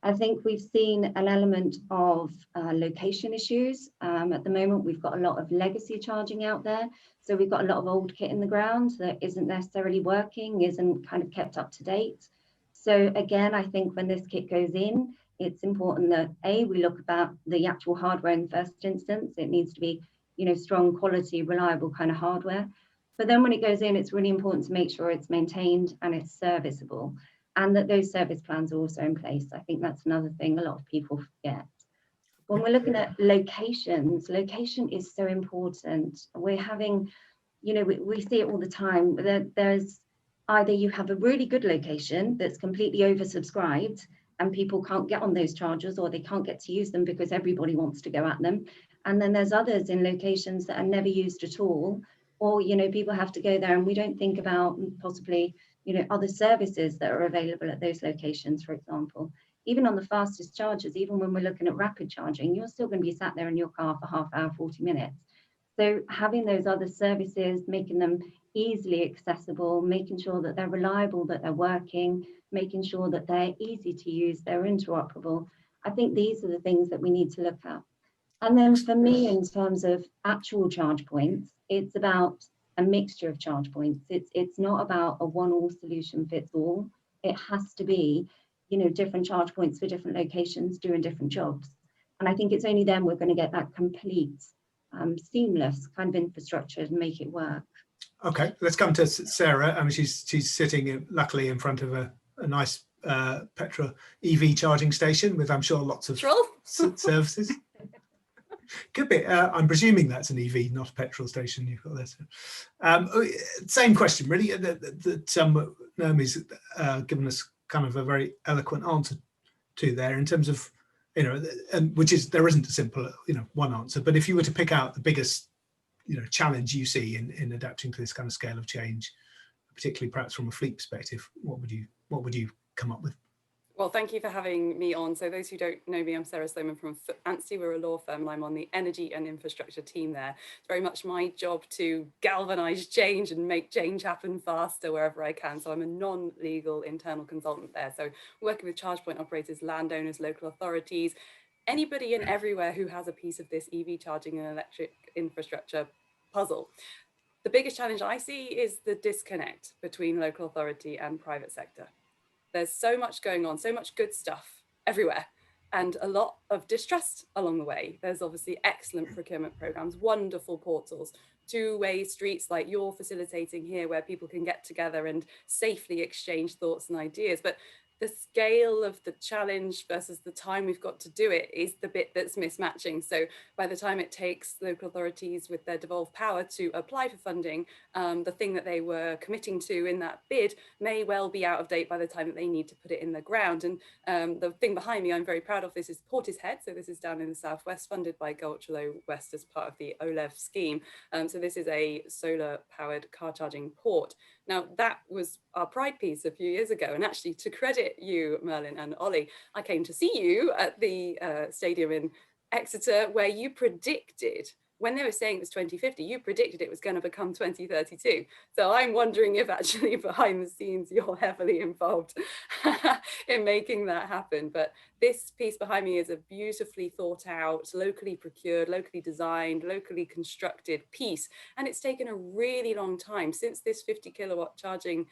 I think we've seen an element of location issues. At the moment, we've got a lot of legacy charging out there. So we've got a lot of old kit in the ground that isn't necessarily working, isn't kind of kept up to date. So again, I think when this kit goes in, it's important that we look about the actual hardware in the first instance. It needs to be, strong quality, reliable kind of hardware. But then when it goes in, it's really important to make sure it's maintained and it's serviceable, and that those service plans are also in place. I think that's another thing a lot of people forget. When we're looking at locations, location is so important. We're having, we see it all the time. There's either you have a really good location that's completely oversubscribed and people can't get on those chargers, or they can't get to use them because everybody wants to go at them. And then there's others in locations that are never used at all, or, people have to go there, and we don't think about possibly, other services that are available at those locations, for example. Even on the fastest chargers, even when we're looking at rapid charging, you're still going to be sat there in your car for half hour, 40 minutes. So having those other services, making them easily accessible, making sure that they're reliable, that they're working, making sure that they're easy to use, they're interoperable. I think these are the things that we need to look at. And then for me, in terms of actual charge points, it's about a mixture of charge points. It's not about a one-all solution fits all. It has to be, different charge points for different locations doing different jobs. And I think it's only then we're going to get that complete, seamless kind of infrastructure and make it work. Okay, let's come to Sarah. I mean, she's sitting luckily in front of a nice petrol EV charging station with, I'm sure, lots of services. Could be. I'm presuming that's an EV, not a petrol station you've got there. Same question, really. That Naomi's given us kind of a very eloquent answer to there, in terms of, and which is, there isn't a simple, one answer. But if you were to pick out the biggest, challenge you see in adapting to this kind of scale of change, particularly perhaps from a fleet perspective, what would you come up with? Well, thank you for having me on. So those who don't know me, I'm Sara Sloman from Anstey. We're a law firm, and I'm on the energy and infrastructure team there. It's very much my job to galvanise change and make change happen faster wherever I can. So I'm a non-legal internal consultant there. So working with charge point operators, landowners, local authorities, anybody and everywhere who has a piece of this EV charging and electric infrastructure puzzle. The biggest challenge I see is the disconnect between local authority and private sector. There's so much going on, so much good stuff everywhere, and a lot of distrust along the way. There's obviously excellent procurement programs, wonderful portals, two-way streets like you're facilitating here, where people can get together and safely exchange thoughts and ideas. But the scale of the challenge versus the time we've got to do it is the bit that's mismatching. So by the time it takes local authorities with their devolved power to apply for funding, the thing that they were committing to in that bid may well be out of date by the time that they need to put it in the ground. And the thing behind me I'm very proud of, this is Portishead. So this is down in the southwest, funded by Go Ultra West as part of the ULEV scheme. So this is a solar powered car charging port. Now, that was our pride piece a few years ago. And actually, to credit you, Merlin and Ollie, I came to see you at the stadium in Exeter, where you predicted, when they were saying it was 2050, you predicted it was going to become 2032. So I'm wondering if actually behind the scenes you're heavily involved in making that happen. But this piece behind me is a beautifully thought out, locally procured, locally designed, locally constructed piece. And it's taken a really long time since this 50 kilowatt charging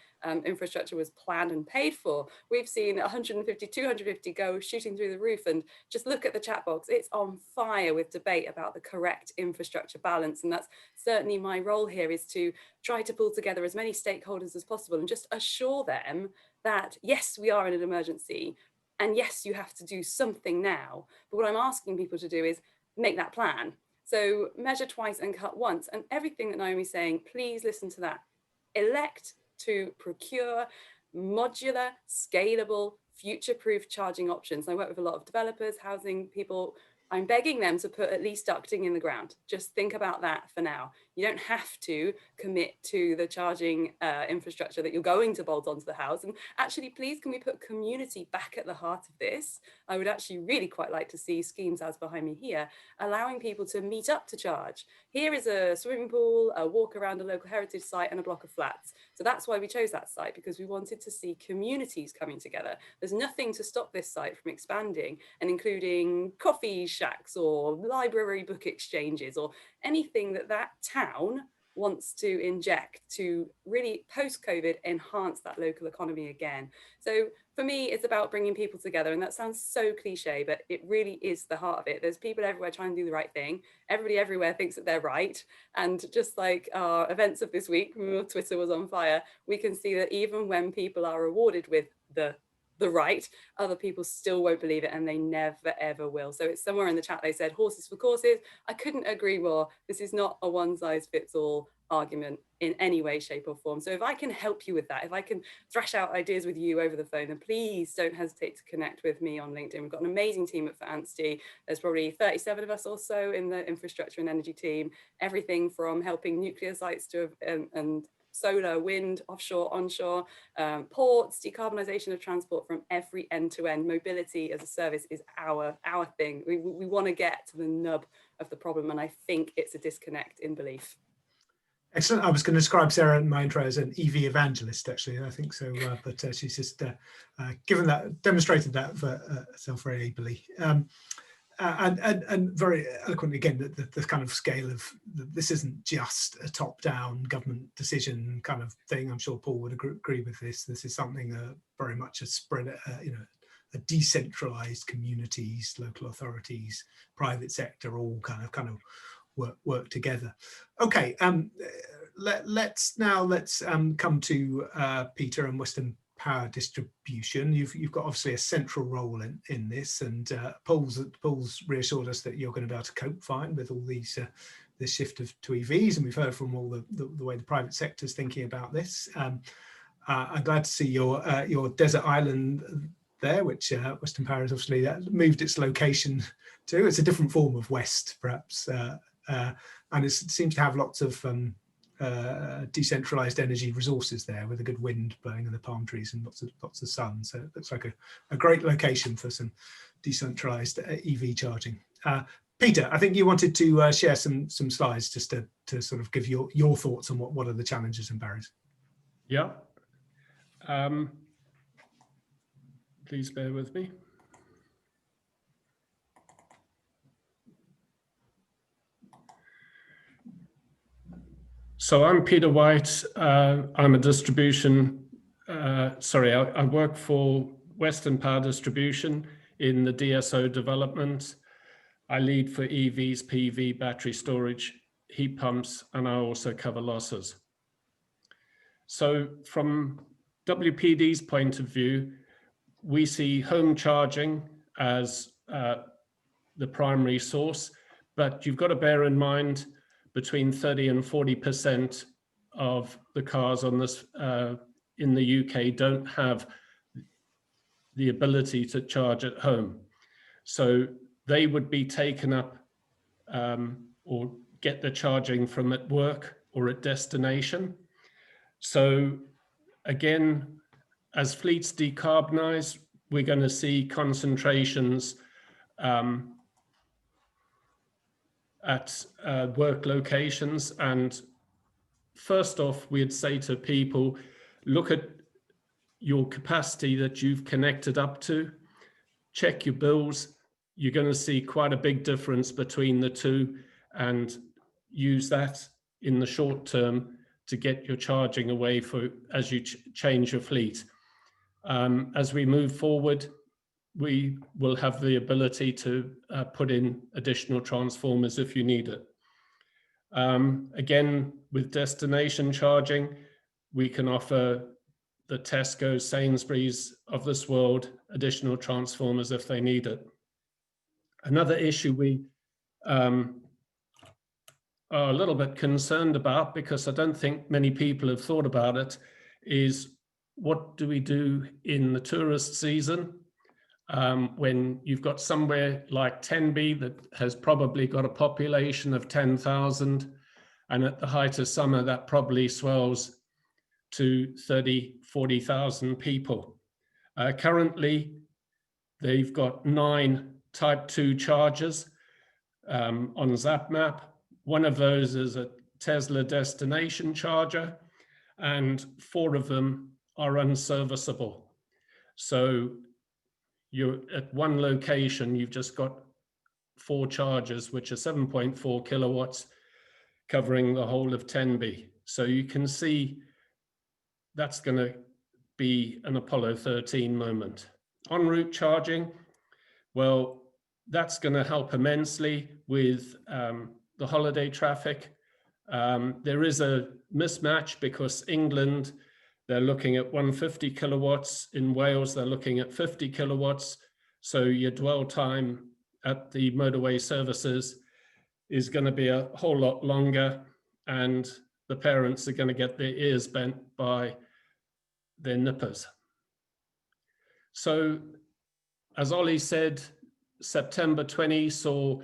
infrastructure was planned and paid for. We've seen 150, 250 go shooting through the roof, and just look at the chat box. It's on fire with debate about the correct infrastructure balance. And that's certainly my role here, is to try to pull together as many stakeholders as possible and just assure them that, yes, we are in an emergency, and yes, you have to do something now. But what I'm asking people to do is make that plan. So measure twice and cut once. And everything that Naomi's saying, please listen to that. Elect to procure modular, scalable, future-proof charging options. I work with a lot of developers, housing people. I'm begging them to put at least ducting in the ground. Just think about that for now. You don't have to commit to the charging infrastructure that you're going to bolt onto the house. And actually, please, can we put community back at the heart of this? I would actually really quite like to see schemes as behind me here, allowing people to meet up to charge. Here is a swimming pool, a walk around a local heritage site, and a block of flats. So that's why we chose that site, because we wanted to see communities coming together. There's nothing to stop this site from expanding and including coffee shacks or library book exchanges or anything that town wants to inject to really post-COVID enhance that local economy again. So for me, it's about bringing people together, and that sounds so cliche, but it really is the heart of it. There's people everywhere trying to do the right thing. Everybody everywhere thinks that they're right. And just like our events of this week, Twitter was on fire, we can see that even when people are rewarded with the right, other people still won't believe it, and they never ever will. So it's somewhere in the chat they said horses for courses. I couldn't agree more. This is not a one size fits all argument in any way, shape or form. So if I can help you with that, if I can thrash out ideas with you over the phone, then please don't hesitate to connect with me on LinkedIn. We've got an amazing team at Anstey. There's probably 37 of us or so in the infrastructure and energy team, everything from helping nuclear sites to and solar, wind, offshore, onshore, ports, decarbonisation of transport from every end to end. Mobility as a service is our thing. We want to get to the nub of the problem, and I think it's a disconnect in belief. Excellent. I was going to describe Sarah in my intro as an EV evangelist, actually. I think so, but she's just demonstrated that for herself very ably. And very eloquently again, the kind of scale of this isn't just a top-down government decision kind of thing. I'm sure Paul would agree with this. This is something very much a spread, a decentralized communities, local authorities, private sector, all kind of work together. Okay, let's come to Peter and Western Power Distribution. You've got obviously a central role in this, and Paul's reassured us that you're going to be able to cope fine with all these this shift to EVs, and we've heard from all the way the private sector is thinking about this. I'm glad to see your desert island there, which Western Power has obviously moved its location to. It's a different form of West, perhaps, and it seems to have lots of decentralized energy resources there, with a good wind blowing in the palm trees and lots of sun. So it looks like a great location for some decentralized EV charging. Peter, I think you wanted to share some slides just to sort of give your thoughts on what are the challenges and barriers. Yeah. Please bear with me. So I'm Peter White. I'm a distribution, I work for Western Power Distribution in the DSO development. I lead for EVs, PV, battery storage, heat pumps, and I also cover losses. So from WPD's point of view, we see home charging as the primary source, but you've got to bear in mind between 30 and 40% of the cars on this in the UK don't have the ability to charge at home. So they would be taken up or get the charging from at work or at destination. So again, as fleets decarbonize, we're going to see concentrations at work locations. And first off, we'd say to people, look at your capacity that you've connected up to, check your bills. You're going to see quite a big difference between the two, and use that in the short term to get your charging away as you change your fleet. As we move forward, we will have the ability to put in additional transformers if you need it. Again, with destination charging, we can offer the Tesco, Sainsbury's of this world additional transformers if they need it. Another issue we are a little bit concerned about, because I don't think many people have thought about it, is what do we do in the tourist season? when you've got somewhere like Tenby that has probably got a population of 10,000, and at the height of summer that probably swells to 30, 40,000 people. Currently, they've got 9 type 2 chargers on ZapMap. One of those is a Tesla destination charger, and 4 of them are unserviceable. So you're at one location, you've just got 4 chargers, which are 7.4 kilowatts, covering the whole of Tenby. So you can see that's going to be an Apollo 13 moment. En route charging, well, that's going to help immensely with the holiday traffic. There is a mismatch because England, they're looking at 150 kilowatts. In Wales, they're looking at 50 kilowatts. So your dwell time at the motorway services is going to be a whole lot longer, and the parents are going to get their ears bent by their nippers. So, as Ollie said, September 20 saw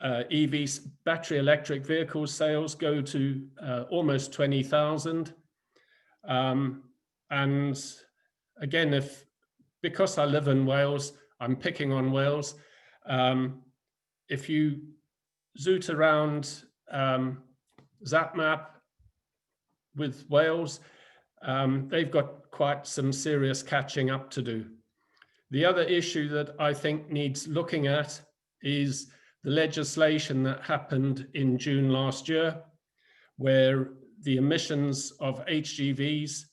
EVs, battery electric vehicle sales go to almost 20,000. And again, because I live in Wales, I'm picking on Wales. If you zoot around ZapMap with Wales, they've got quite some serious catching up to do. The other issue that I think needs looking at is the legislation that happened in June last year, where the emissions of HGVs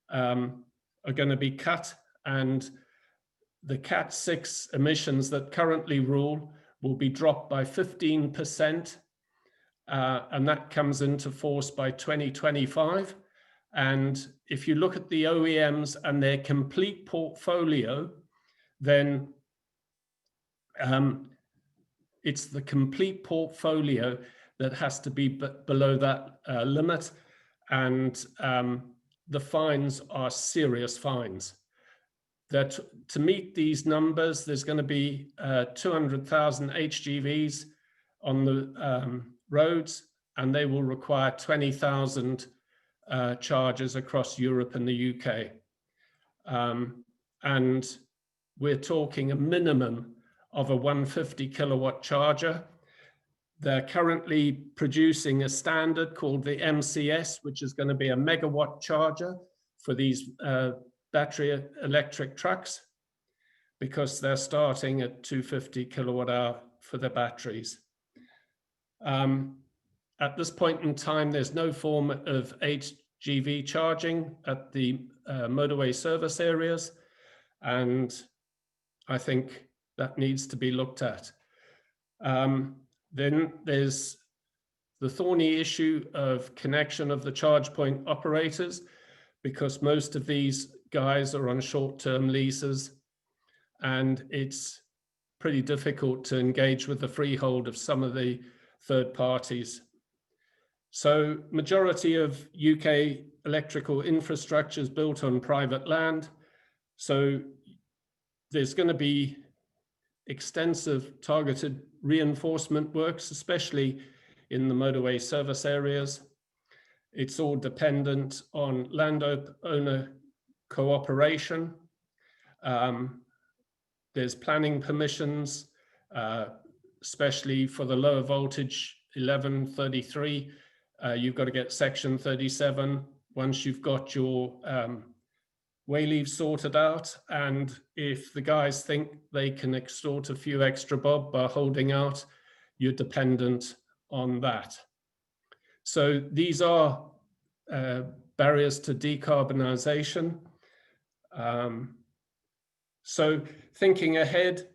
are going to be cut, and the Cat 6 emissions that currently rule will be dropped by 15%, and that comes into force by 2025. And if you look at the OEMs and their complete portfolio, then it's the complete portfolio that has to be below that limit, and the fines are serious fines. That to meet these numbers, there's going to be 200,000 HGVs on the roads, and they will require 20,000 chargers across Europe and the UK. And we're talking a minimum of a 150 kilowatt charger. They're currently producing a standard called the MCS, which is going to be a megawatt charger for these battery electric trucks, because they're starting at 250 kilowatt hour for the batteries. At this point in time, there's no form of HGV charging at the motorway service areas, and I think that needs to be looked at. Then there's the thorny issue of connection of the charge point operators, because most of these guys are on short-term leases, and it's pretty difficult to engage with the freehold of some of the third parties. So majority of UK electrical infrastructure is built on private land. So there's going to be extensive targeted reinforcement works, especially in the motorway service areas. It's all dependent on landowner cooperation. There's planning permissions, especially for the lower voltage 1133. You've got to get section 37 once you've got your way leave sorted out, and if the guys think they can extort a few extra bob by holding out, you're dependent on that. So these are barriers to decarbonisation. So thinking ahead,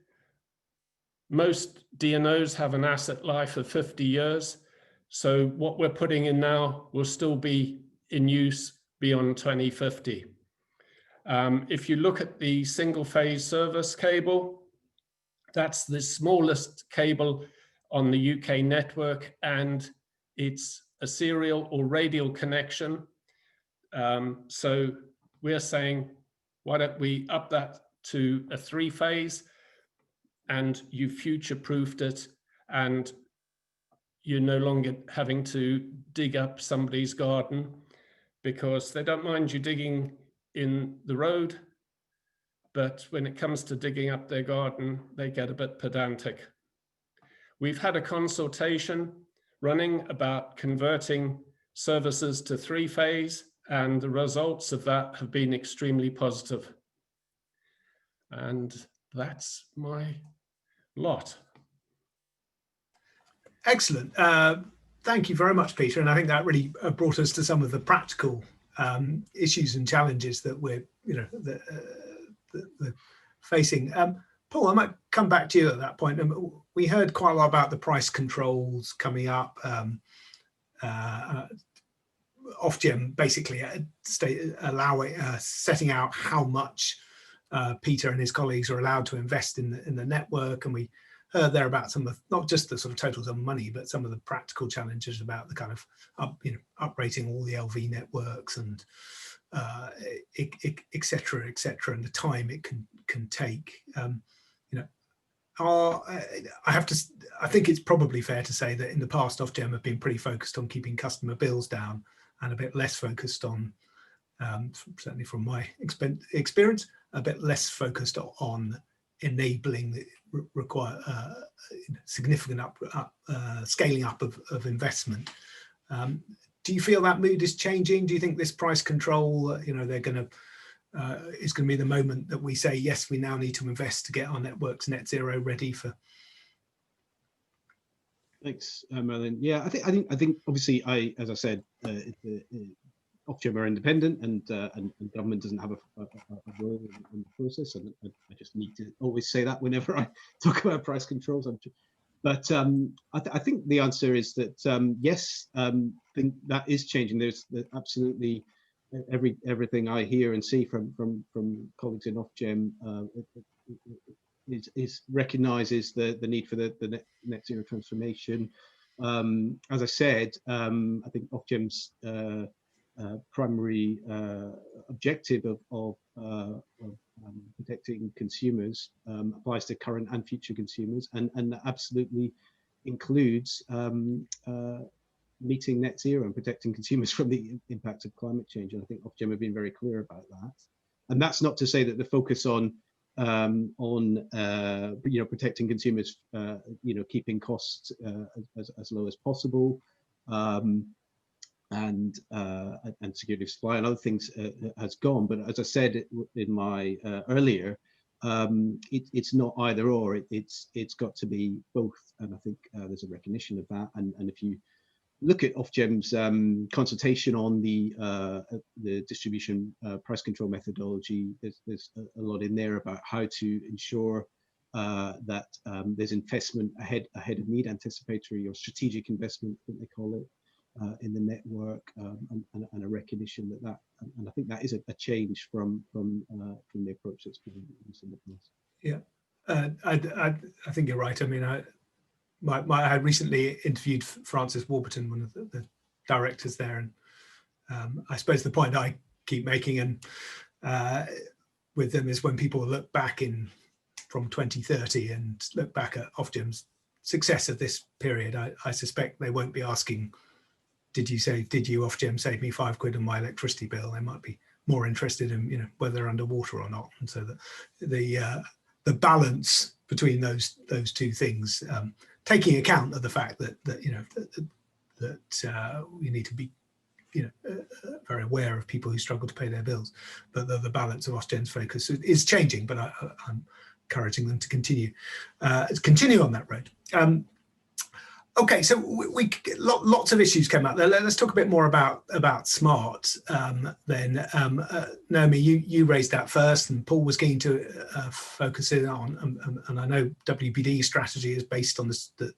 most DNOs have an asset life of 50 years. So what we're putting in now will still be in use beyond 2050. If you look at the single phase service cable, that's the smallest cable on the UK network, and it's a serial or radial connection. So we're saying, why don't we up that to a 3-phase? and you future-proofed it, and you're no longer having to dig up somebody's garden, because they don't mind you digging in the road, but when it comes to digging up their garden, they get a bit pedantic. We've had a consultation running about converting services to three-phase, and the results of that have been extremely positive. And that's my lot. Excellent. Thank you very much, Peter. And I think that really brought us to some of the practical issues and challenges that we're, facing. Paul, I might come back to you at that point. We heard quite a lot about the price controls coming up. Ofgem basically setting out how much Peter and his colleagues are allowed to invest in the network, and we heard there about some of not just the sort of totals of money, but some of the practical challenges about the kind of uprating all the LV networks and et cetera, and the time it can take. I think it's probably fair to say that in the past, Ofgem have been pretty focused on keeping customer bills down and a bit less focused on, certainly from my experience, a bit less focused on enabling the significant scaling up of investment. Do you feel that mood is changing? Do you think this price control, they're going to is going to be the moment that we say, yes, we now need to invest to get our networks net zero ready for? Thanks, Merlin. Yeah, I think obviously, as I said, Ofgem are independent, and government doesn't have a role in the process, and I just need to always say that whenever I talk about price controls. But I think the answer is that yes, I think that is changing. There's absolutely everything I hear and see from colleagues in Ofgem recognises the need for the net zero transformation. As I said, I think Ofgem's primary objective of protecting consumers applies to current and future consumers, and that absolutely includes meeting net zero and protecting consumers from the impact of climate change. And I think Ofgem have been very clear about that. And that's not to say that the focus on protecting consumers, keeping costs as low as possible, and security of supply and other things has gone. But as I said in my earlier, it's not either or. It's got to be both, and I think there's a recognition of that. And if you look at Ofgem's consultation on the distribution price control methodology, there's a lot in there about how to ensure that there's investment ahead of need, anticipatory or strategic investment, I think they call it, in the network, and a recognition that and I think that is a change from the approach that's been used in the past. Yeah, I think you're right. I mean, I recently interviewed Francis Warburton, one of the directors there, and I suppose the point I keep making and with them is when people look back from 2030 and look back at Ofgem's success of this period, I suspect they won't be asking, did you Ofgem save me £5 on my electricity bill? They might be more interested in whether they're underwater or not. And so the balance between those two things, taking account of the fact that we need to be very aware of people who struggle to pay their bills, but the balance of Ofgem's focus is changing. But I'm encouraging them to continue on that road. Okay, so we lots of issues came up there. Let's talk a bit more about smart. Then Naomi, you raised that first, and Paul was keen to focus in on. And I know WPD strategy is based on this, that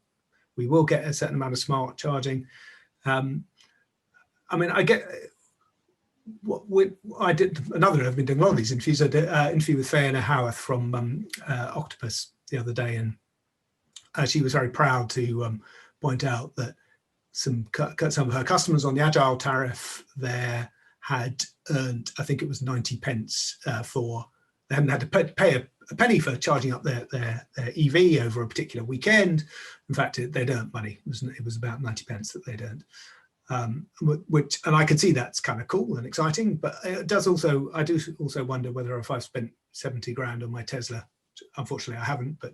we will get a certain amount of smart charging. I mean, I get I've been doing a lot of these interviews. I did an interview with Fiona Howarth from Octopus the other day, and she was very proud to point out that some of her customers on the Agile tariff there had earned, I think it was 90 pence they hadn't had to pay a penny for charging up their EV over a particular weekend. In fact, they'd earned money. It was about 90 pence that they'd earned. And I can see that's kind of cool and exciting, but it does also, I do also wonder whether if I've spent 70 grand on my Tesla, unfortunately I haven't, but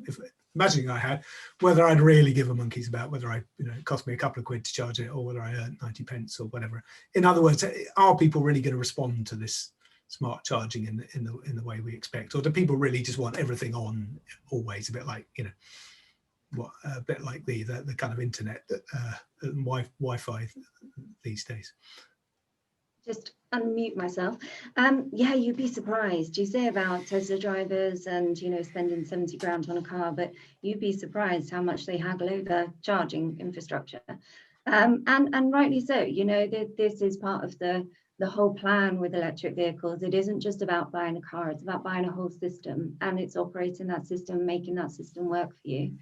imagining I had, whether I'd really give a monkey's about whether it cost me a couple of quid to charge it or whether I earned 90 pence or whatever. In other words, are people really going to respond to this smart charging in the way we expect, or do people really just want everything on always, a bit like, a bit like the kind of internet that Wi-Fi these days? Just unmute myself. Yeah, you'd be surprised. You say about Tesla drivers and spending 70 grand on a car, but you'd be surprised how much they haggle over charging infrastructure. And rightly so. This is part of the whole plan with electric vehicles. It isn't just about buying a car, it's about buying a whole system, and it's operating that system, making that system work for you.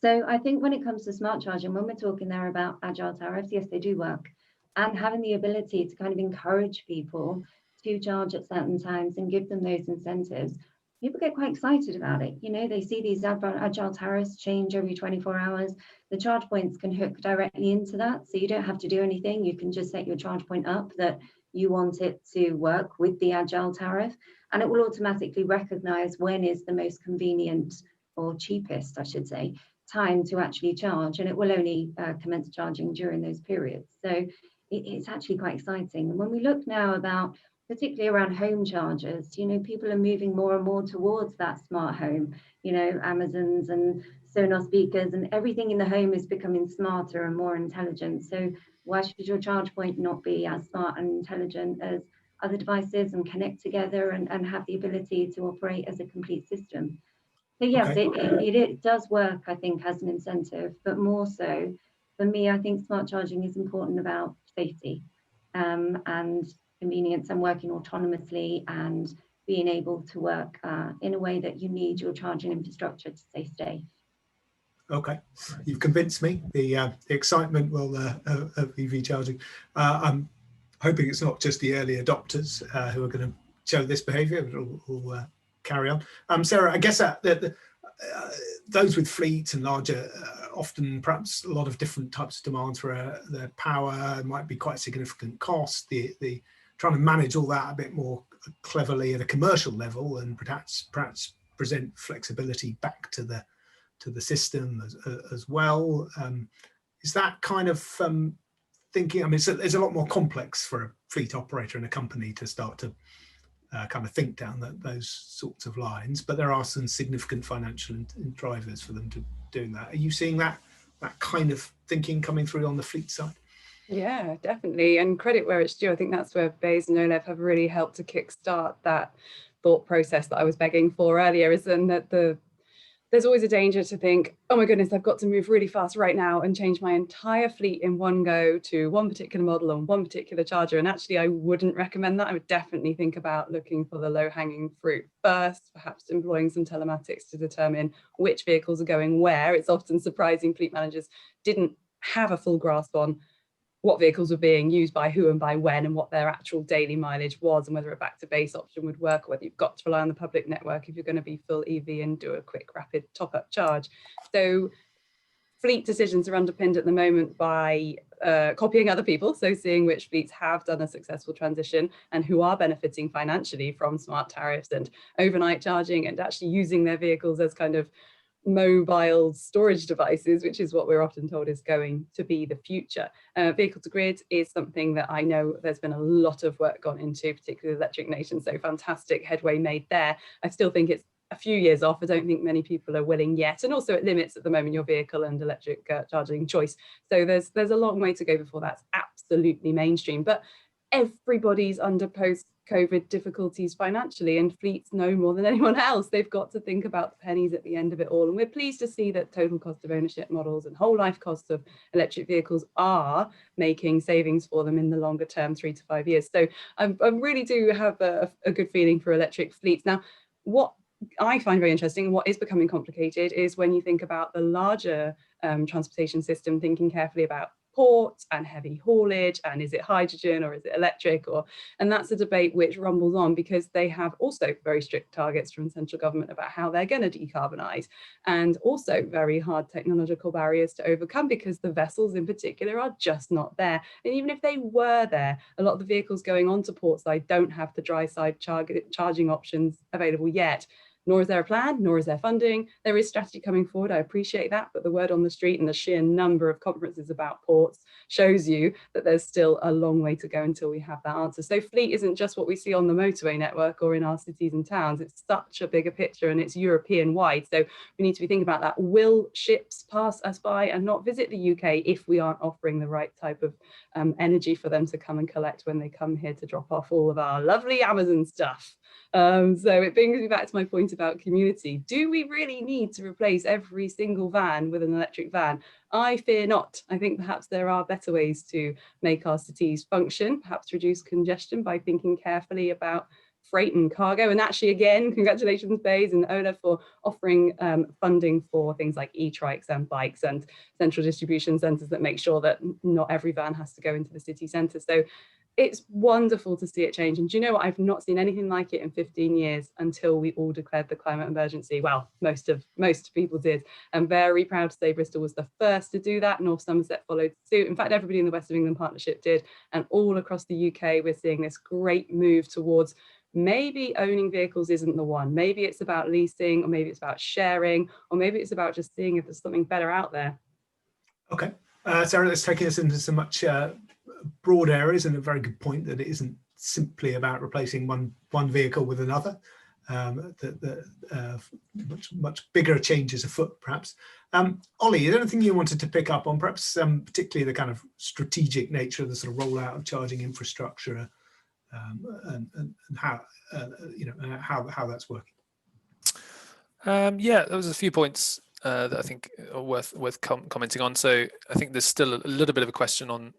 So I think when it comes to smart charging, when we're talking there about agile tariffs, yes, they do work. And having the ability to kind of encourage people to charge at certain times and give them those incentives, people get quite excited about it. They see these agile tariffs change every 24 hours. The charge points can hook directly into that. So you don't have to do anything. You can just set your charge point up that you want it to work with the agile tariff. And it will automatically recognize when is the most convenient, or cheapest, I should say, time to actually charge. And it will only commence charging during those periods. So it's actually quite exciting. And when we look now about, particularly around home chargers, people are moving more and more towards that smart home, Amazons and Sonos speakers, and everything in the home is becoming smarter and more intelligent. So why should your charge point not be as smart and intelligent as other devices and connect together and have the ability to operate as a complete system? So yes, okay. It does work, I think, as an incentive, but more so for me, I think smart charging is important about safety and convenience and working autonomously and being able to work in a way that you need your charging infrastructure to stay safe. Okay, you've convinced me. The excitement of EV charging. I'm hoping it's not just the early adopters who are going to show this behaviour, but will carry on. Sarah, I guess those with fleets and larger, often perhaps a lot of different types of demands for their power, might be quite significant cost. The trying to manage all that a bit more cleverly at a commercial level, and perhaps present flexibility back to the system as well. Is that kind of thinking? I mean, it's a lot more complex for a fleet operator and a company to start to kind of think down those sorts of lines, but there are some significant financial drivers for them to doing that. Are you seeing that kind of thinking coming through on the fleet side? Yeah, definitely. And credit where it's due. I think that's where BEIS and ULEV have really helped to kickstart that thought process that I was begging for earlier, is in that there's always a danger to think, oh my goodness, I've got to move really fast right now and change my entire fleet in one go to one particular model on one particular charger. And actually, I wouldn't recommend that. I would definitely think about looking for the low-hanging fruit first, perhaps employing some telematics to determine which vehicles are going where. It's often surprising fleet managers didn't have a full grasp on what vehicles were being used by who and by when, and what their actual daily mileage was, and whether a back to base option would work, or whether you've got to rely on the public network if you're going to be full EV and do a quick rapid top-up charge. So fleet decisions are underpinned at the moment by copying other people, so seeing which fleets have done a successful transition and who are benefiting financially from smart tariffs and overnight charging, and actually using their vehicles as kind of mobile storage devices, which is what we're often told is going to be the future. Vehicle to grid is something that I know there's been a lot of work gone into, particularly Electric Nation, so fantastic headway made there. I still think it's a few years off. I don't think many people are willing yet, and also it limits at the moment your vehicle and electric charging choice. So there's a long way to go before that's absolutely mainstream, but everybody's under post-COVID difficulties financially, and fleets know more than anyone else. They've got to think about the pennies at the end of it all. And we're pleased to see that total cost of ownership models and whole life costs of electric vehicles are making savings for them in the longer term, 3 to 5 years. So I really do have a good feeling for electric fleets. Now, what I find very interesting, what is becoming complicated, is when you think about the larger transportation system, thinking carefully about port and heavy haulage, and is it hydrogen or is it electric, and that's a debate which rumbles on because they have also very strict targets from central government about how they're going to decarbonise, and also very hard technological barriers to overcome because the vessels in particular are just not there. And even if they were there, a lot of the vehicles going onto port side don't have the dry side charging options available yet. Nor is there a plan, nor is there funding. There is strategy coming forward, I appreciate that, but the word on the street and the sheer number of conferences about ports shows you that there's still a long way to go until we have that answer. So fleet isn't just what we see on the motorway network or in our cities and towns, it's such a bigger picture and it's European wide. So we need to be thinking about that. Will ships pass us by and not visit the UK if we aren't offering the right type of energy for them to come and collect when they come here to drop off all of our lovely Amazon stuff? So it brings me back to my point about community. Do we really need to replace every single van with an electric van? I fear not. I think perhaps there are better ways to make our cities function, perhaps reduce congestion by thinking carefully about freight and cargo. And actually, again, congratulations, BEIS and ULEV for offering funding for things like e-trikes and bikes and central distribution centres that make sure that not every van has to go into the city centre. So it's wonderful to see it change. And do you know what? I've not seen anything like it in 15 years until we all declared the climate emergency. Well, most people did. I'm very proud to say Bristol was the first to do that. North Somerset followed suit. In fact, everybody in the West of England Partnership did. And all across the UK, we're seeing this great move towards maybe owning vehicles isn't the one. Maybe it's about leasing, or maybe it's about sharing, or maybe it's about just seeing if there's something better out there. Okay, Sarah, let's take us into some much broad areas, and a very good point that it isn't simply about replacing one vehicle with another. Much bigger changes afoot, perhaps. Ollie, is there anything you wanted to pick up on, perhaps particularly the kind of strategic nature of the sort of rollout of charging infrastructure, and how how that's working? Yeah, there was a few points that I think are worth commenting on. So I think there's still a little bit of a question on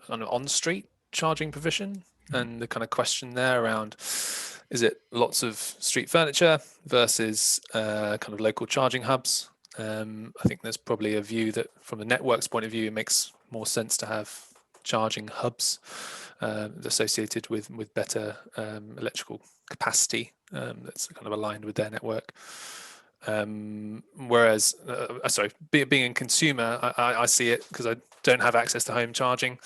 on-street charging provision, and the kind of question there around, is it lots of street furniture versus kind of local charging hubs? I think there's probably a view that from the network's point of view, it makes more sense to have charging hubs associated with better electrical capacity that's kind of aligned with their network. Whereas, being a consumer, I see it because I don't have access to home charging.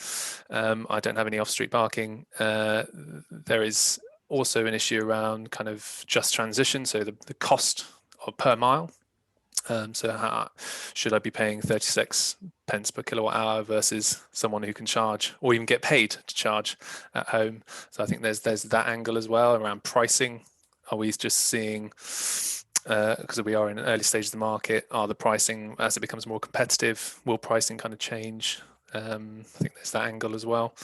I don't have any off-street parking. There is also an issue around kind of just transition, so the cost per mile. So should I be paying 36 pence per kilowatt hour versus someone who can charge or even get paid to charge at home? So I think there's that angle as well around pricing. Are we just seeing, because we are in early stages of the market, are the pricing, as it becomes more competitive, will pricing kind of change? I think there's that angle as well.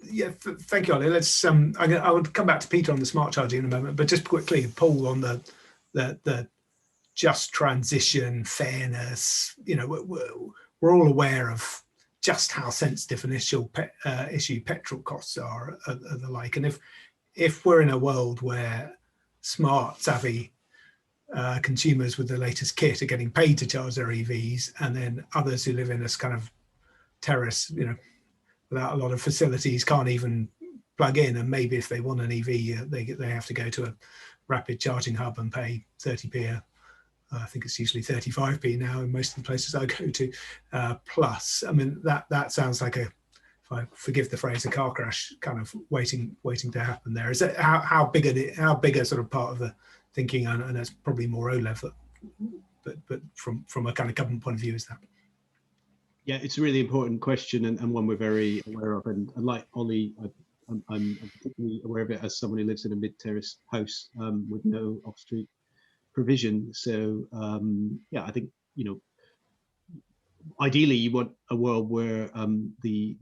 Yeah, thank you, Ollie. Let's. I would come back to Peter on the smart charging in a moment, but just quickly, Paul, on the just transition, fairness. You know, we're all aware of just how sensitive an issue petrol costs are, and the like. And if we're in a world where smart, savvy consumers with the latest kit are getting paid to charge their EVs, and then others who live in this kind of terrace, you know, without a lot of facilities, can't even plug in, and maybe if they want an EV, they have to go to a rapid charging hub and pay 30p. I think it's usually 35p now in most of the places I go to. Plus, I mean, that sounds like if I forgive the phrase, a car crash kind of waiting to happen there. Is that how big a sort of part of the thinking, and that's probably more OLEV, but from a kind of government point of view, is that? Yeah, it's a really important question, and one we're very aware of. And like Ollie, I'm particularly aware of it as someone who lives in a mid-terrace house with no off-street provision. So yeah, I think, you know, ideally you want a world where the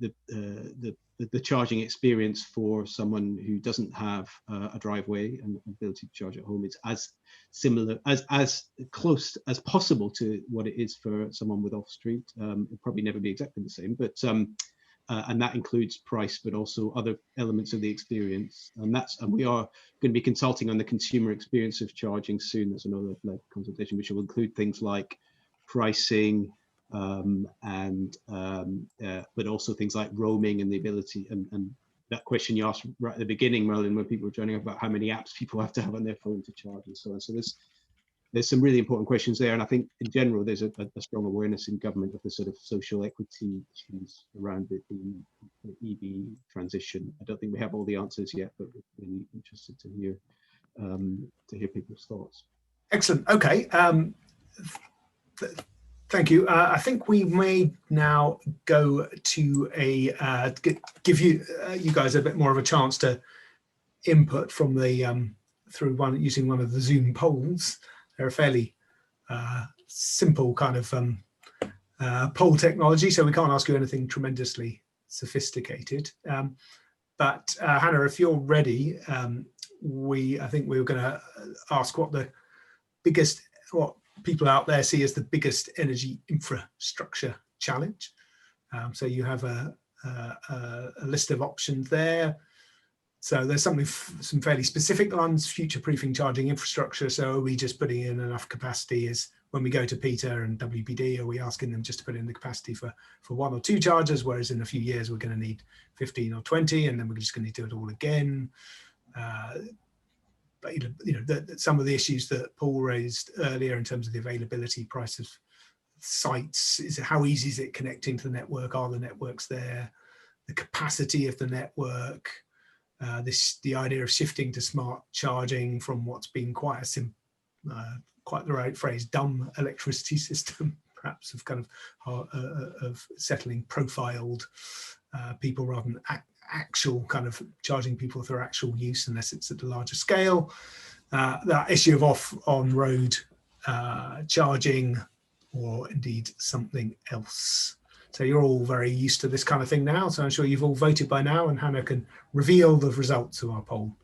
charging experience for someone who doesn't have a driveway and ability to charge at home is as similar, as close as possible to what it is for someone with off-street. It'll probably never be exactly the same, but and that includes price, but also other elements of the experience. And we are going to be consulting on the consumer experience of charging soon. There's another consultation which will include things like pricing, but also things like roaming and the ability, and that question you asked right at the beginning, Merlin, when people were joining, about how many apps people have to have on their phone to charge and so on. So there's some really important questions there, and I think in general there's a strong awareness in government of the sort of social equity issues around the EV transition. I don't think we have all the answers yet, but we're really interested to hear people's thoughts. Excellent. Okay. Thank you. I think we may now go to give you guys a bit more of a chance to input from the using one of the Zoom polls. They're a fairly simple kind of poll technology, so we can't ask you anything tremendously sophisticated. But Hannah, if you're ready, I think we were going to ask what people out there see as the biggest energy infrastructure challenge. So you have a list of options there. So there's some fairly specific ones: future-proofing charging infrastructure. So are we just putting in enough capacity? As when we go to Peter and WPD, are we asking them just to put in the capacity for 1 or 2 chargers, whereas in a few years we're going to need 15 or 20, and then we're just going to do it all again? But some of the issues that Paul raised earlier in terms of the availability, price of sites, how easy is it connecting to the network? Are the networks there? The capacity of the network. The idea of shifting to smart charging from what's been quite the right phrase, dumb electricity system, perhaps of kind of settling profiled people rather than actual kind of charging people for actual use, unless it's at a larger scale. That issue of on-road charging, or indeed something else. So you're all very used to this kind of thing now, so I'm sure you've all voted by now, and Hannah can reveal the results of our poll.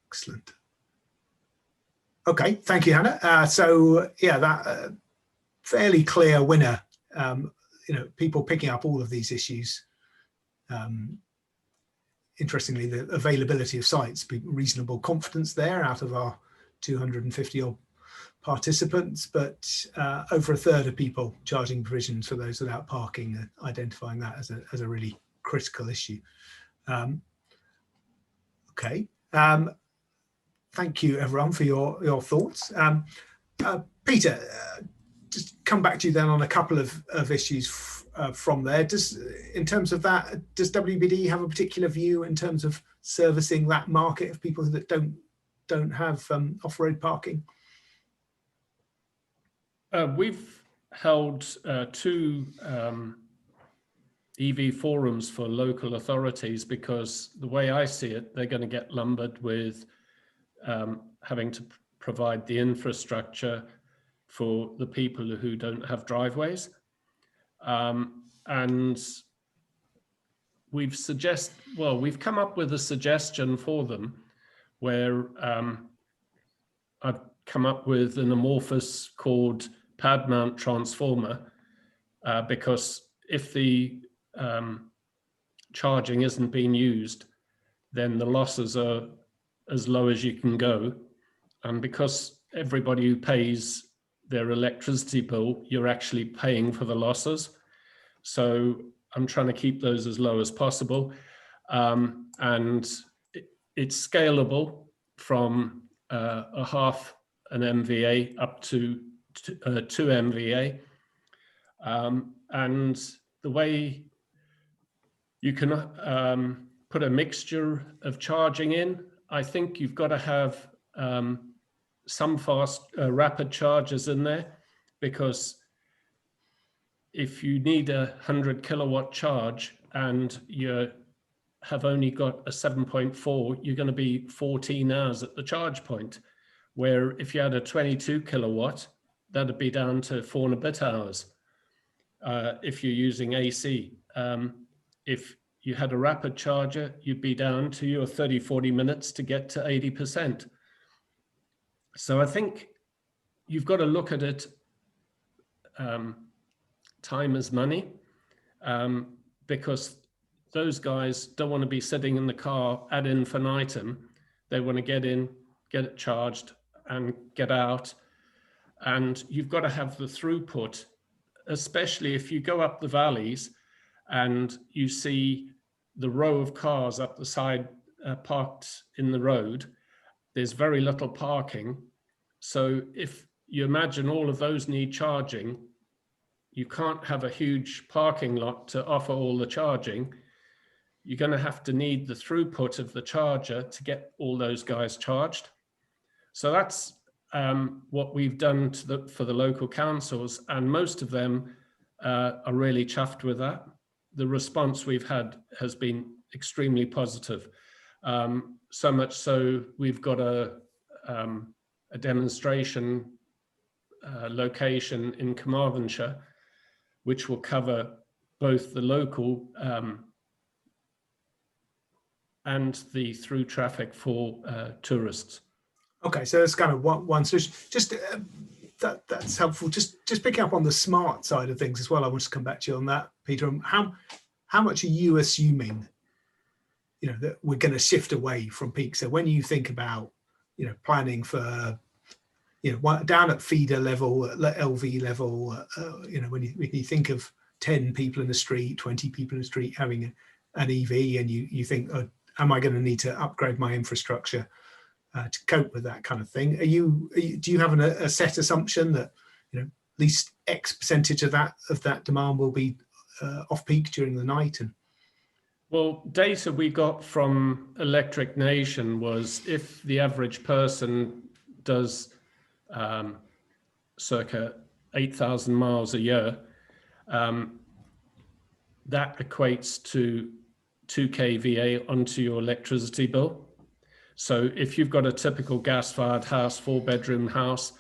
Excellent. Okay, thank you, Hannah. So yeah, that fairly clear winner. People picking up all of these issues. Interestingly, the availability of sites, reasonable confidence there out of our 250 odd participants, but over a third of people charging provisions for those without parking, identifying that as a really critical issue. Okay, thank you everyone for your thoughts. Peter, just come back to you then on a couple of issues from there. In terms of that, does WBD have a particular view in terms of servicing that market of people that don't have off-road parking? We've held 2 EV forums for local authorities, because the way I see it, they're going to get lumbered with having to provide the infrastructure for the people who don't have driveways. And we've come up with a suggestion for them where I've come up with an amorphous called pad mount transformer, because if the charging isn't being used, then the losses are as low as you can go. And because everybody who pays their electricity bill, you're actually paying for the losses. So I'm trying to keep those as low as possible. And it's scalable from a half an MVA up to 2 MVA. And the way you can put a mixture of charging in, I think you've got to have some fast rapid chargers in there, because if you need a 100 kilowatt charge and you have only got a 7.4, you're going to be 14 hours at the charge point. Where if you had a 22 kilowatt, that'd be down to 4 and a bit hours. If you're using AC, if you had a rapid charger, you'd be down to your 30, 40 minutes to get to 80%. So I think you've got to look at it, time is money, because those guys don't want to be sitting in the car ad infinitum. They want to get in, get it charged and get out. and you've got to have the throughput, especially if you go up the valleys and you see the row of cars up the side parked in the road. There's very little parking. So if you imagine all of those need charging, you can't have a huge parking lot to offer all the charging. You're going to need the throughput of the charger to get all those guys charged. So that's what we've done for the local councils, and most of them are really chuffed with that. The response we've had has been extremely positive. So much so we've got a demonstration location in Carmarthenshire, which will cover both the local and the through traffic for tourists. Okay, so that's kind of one solution. Just that's helpful. Just picking up on the smart side of things as well. I want to come back to you on that, Peter. How much are you assuming, that we're going to shift away from peak? So when you think about, planning for, down at feeder level, at LV level, when you think of 10 people in the street, 20 people in the street having an EV, and you think, oh, am I going to need to upgrade my infrastructure to cope with that kind of thing? Do you have a set assumption that at least X percentage of that demand will be off peak during the night? And well, data we got from Electric Nation was if the average person does circa 8,000 miles a year, that equates to 2 kVA onto your electricity bill. So if you've got a typical gas-fired house, 4-bedroom house,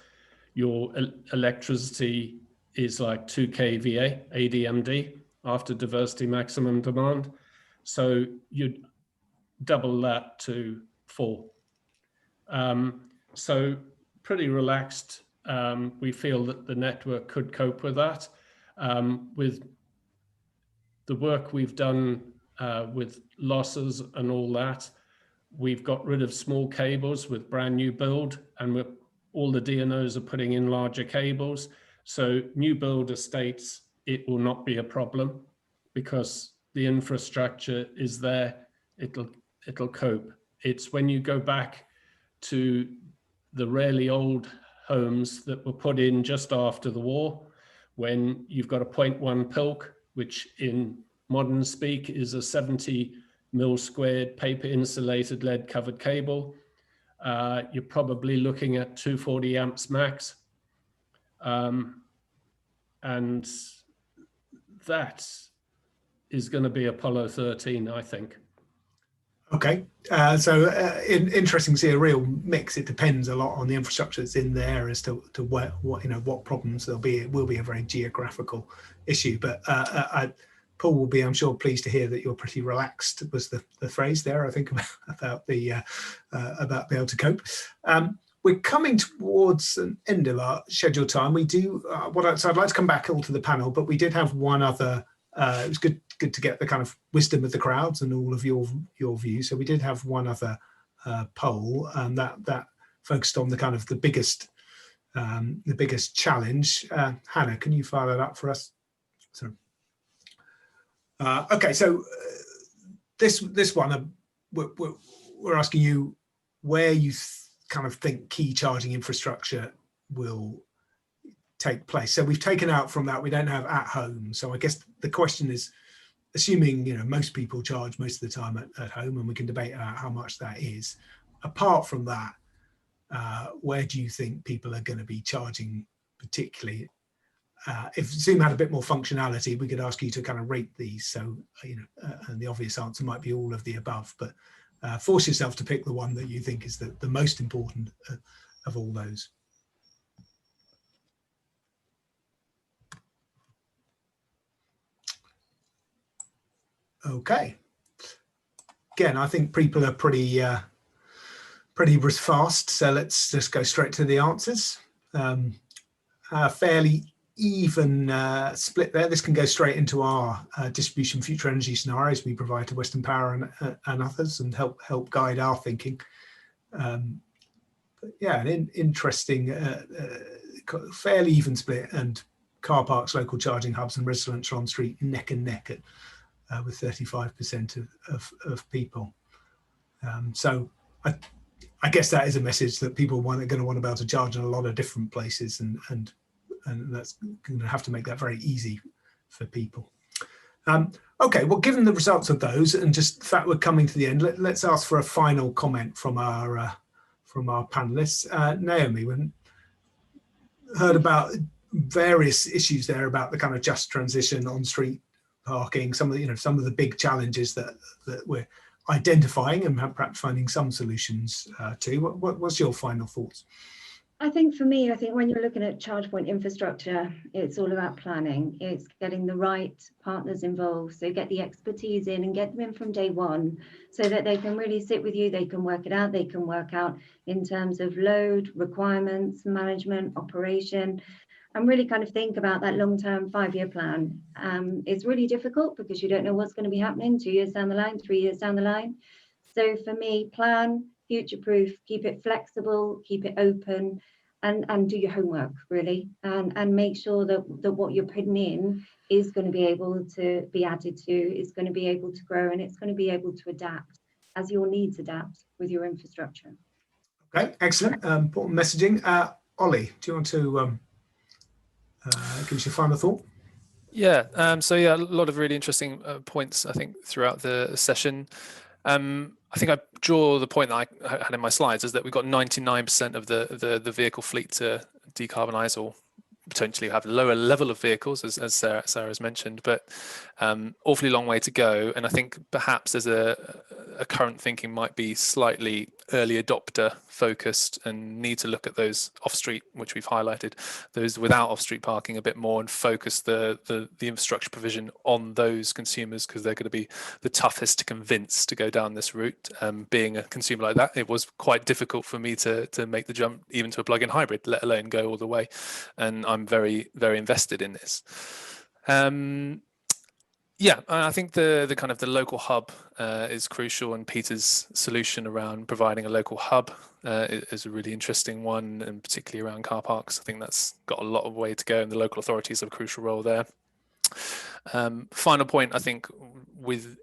your electricity is like 2 kVA, ADMD, after diversity maximum demand. So you'd double that to 4. So pretty relaxed. We feel that the network could cope with that. With the work we've done with losses and all that, we've got rid of small cables with brand new build, and all the DNOs are putting in larger cables. So new build estates, it will not be a problem because the infrastructure is there. It'll cope. It's when you go back to the really old homes that were put in just after the war, when you've got a 0.1 PILC, which in modern speak is a 70 mil squared paper insulated lead covered cable. You're probably looking at 240 amps max. And that is going to be Apollo 13, I think. Okay, so interesting to see a real mix. It depends a lot on the infrastructure that's in there as to what problems there'll be. It will be a very geographical issue, but Paul will be, I'm sure, pleased to hear that you're pretty relaxed, was the phrase there, I think, about being able to cope. We're coming towards an end of our scheduled time. We do, so I'd like to come back all to the panel, but we did have one other, it was good to get the kind of wisdom of the crowds and all of your views. So we did have one other poll that focused on the kind of the biggest challenge. Hannah, can you fire that up for us? Sorry. Okay, so this one, we're asking you where you kind of think key charging infrastructure will take place. So we've taken out from that, we don't have at home. So I guess the question is, assuming most people charge most of the time at home, and we can debate how much that is. Apart from that, where do you think people are going to be charging particularly? If Zoom had a bit more functionality, we could ask you to kind of rate these. So, and the obvious answer might be all of the above, but force yourself to pick the one that you think is the most important of all those. Okay. Again, I think people are pretty fast, so let's just go straight to the answers. Fairly even split there. This can go straight into our distribution future energy scenarios we provide to Western Power and others, and help guide our thinking. But yeah, an interesting fairly even split, and car parks, local charging hubs and residents are on street neck and neck at, with 35% of people. So I guess that is a message that people are going to want to be able to charge in a lot of different places, and that's going to have to make that very easy for people. Okay, well, given the results of those and just the fact we're coming to the end, let's ask for a final comment from our panelists. Naomi, we heard about various issues there about the kind of just transition on street parking, some of the big challenges that we're identifying and perhaps finding some solutions to. What's your final thoughts? I think for me, when you're looking at charge point infrastructure, it's all about planning. It's getting the right partners involved. So get the expertise in and get them in from day one so that they can really sit with you. They can work it out. They can work out in terms of load, requirements, management, operation, and really kind of think about that long-term 5-year plan. It's really difficult because you don't know what's going to be happening 2 years down the line, 3 years down the line. So for me, plan, future-proof, keep it flexible, keep it open, and do your homework really, and make sure that what you're putting in is going to be able to be added to, is going to be able to grow, and it's going to be able to adapt as your needs adapt with your infrastructure. Okay, excellent. Important messaging. Ollie, do you want to give us your final thought? Yeah, so yeah, a lot of really interesting points, I think, throughout the session. I think I draw the point that I had in my slides is that we've got 99% of the vehicle fleet to decarbonize, or potentially have a lower level of vehicles, as Sarah has mentioned, but awfully long way to go. And I think perhaps there's a current thinking might be slightly early adopter focused and need to look at those off-street, which we've highlighted, those without off-street parking a bit more, and focus the infrastructure provision on those consumers, because they're going to be the toughest to convince to go down this route. Being a consumer like that, it was quite difficult for me to make the jump even to a plug-in hybrid, let alone go all the way. And I'm very, very invested in this. Yeah, I think the kind of the local hub is crucial, and Peter's solution around providing a local hub is a really interesting one, and particularly around car parks. I think that's got a lot of way to go, and the local authorities have a crucial role there. Final point, I think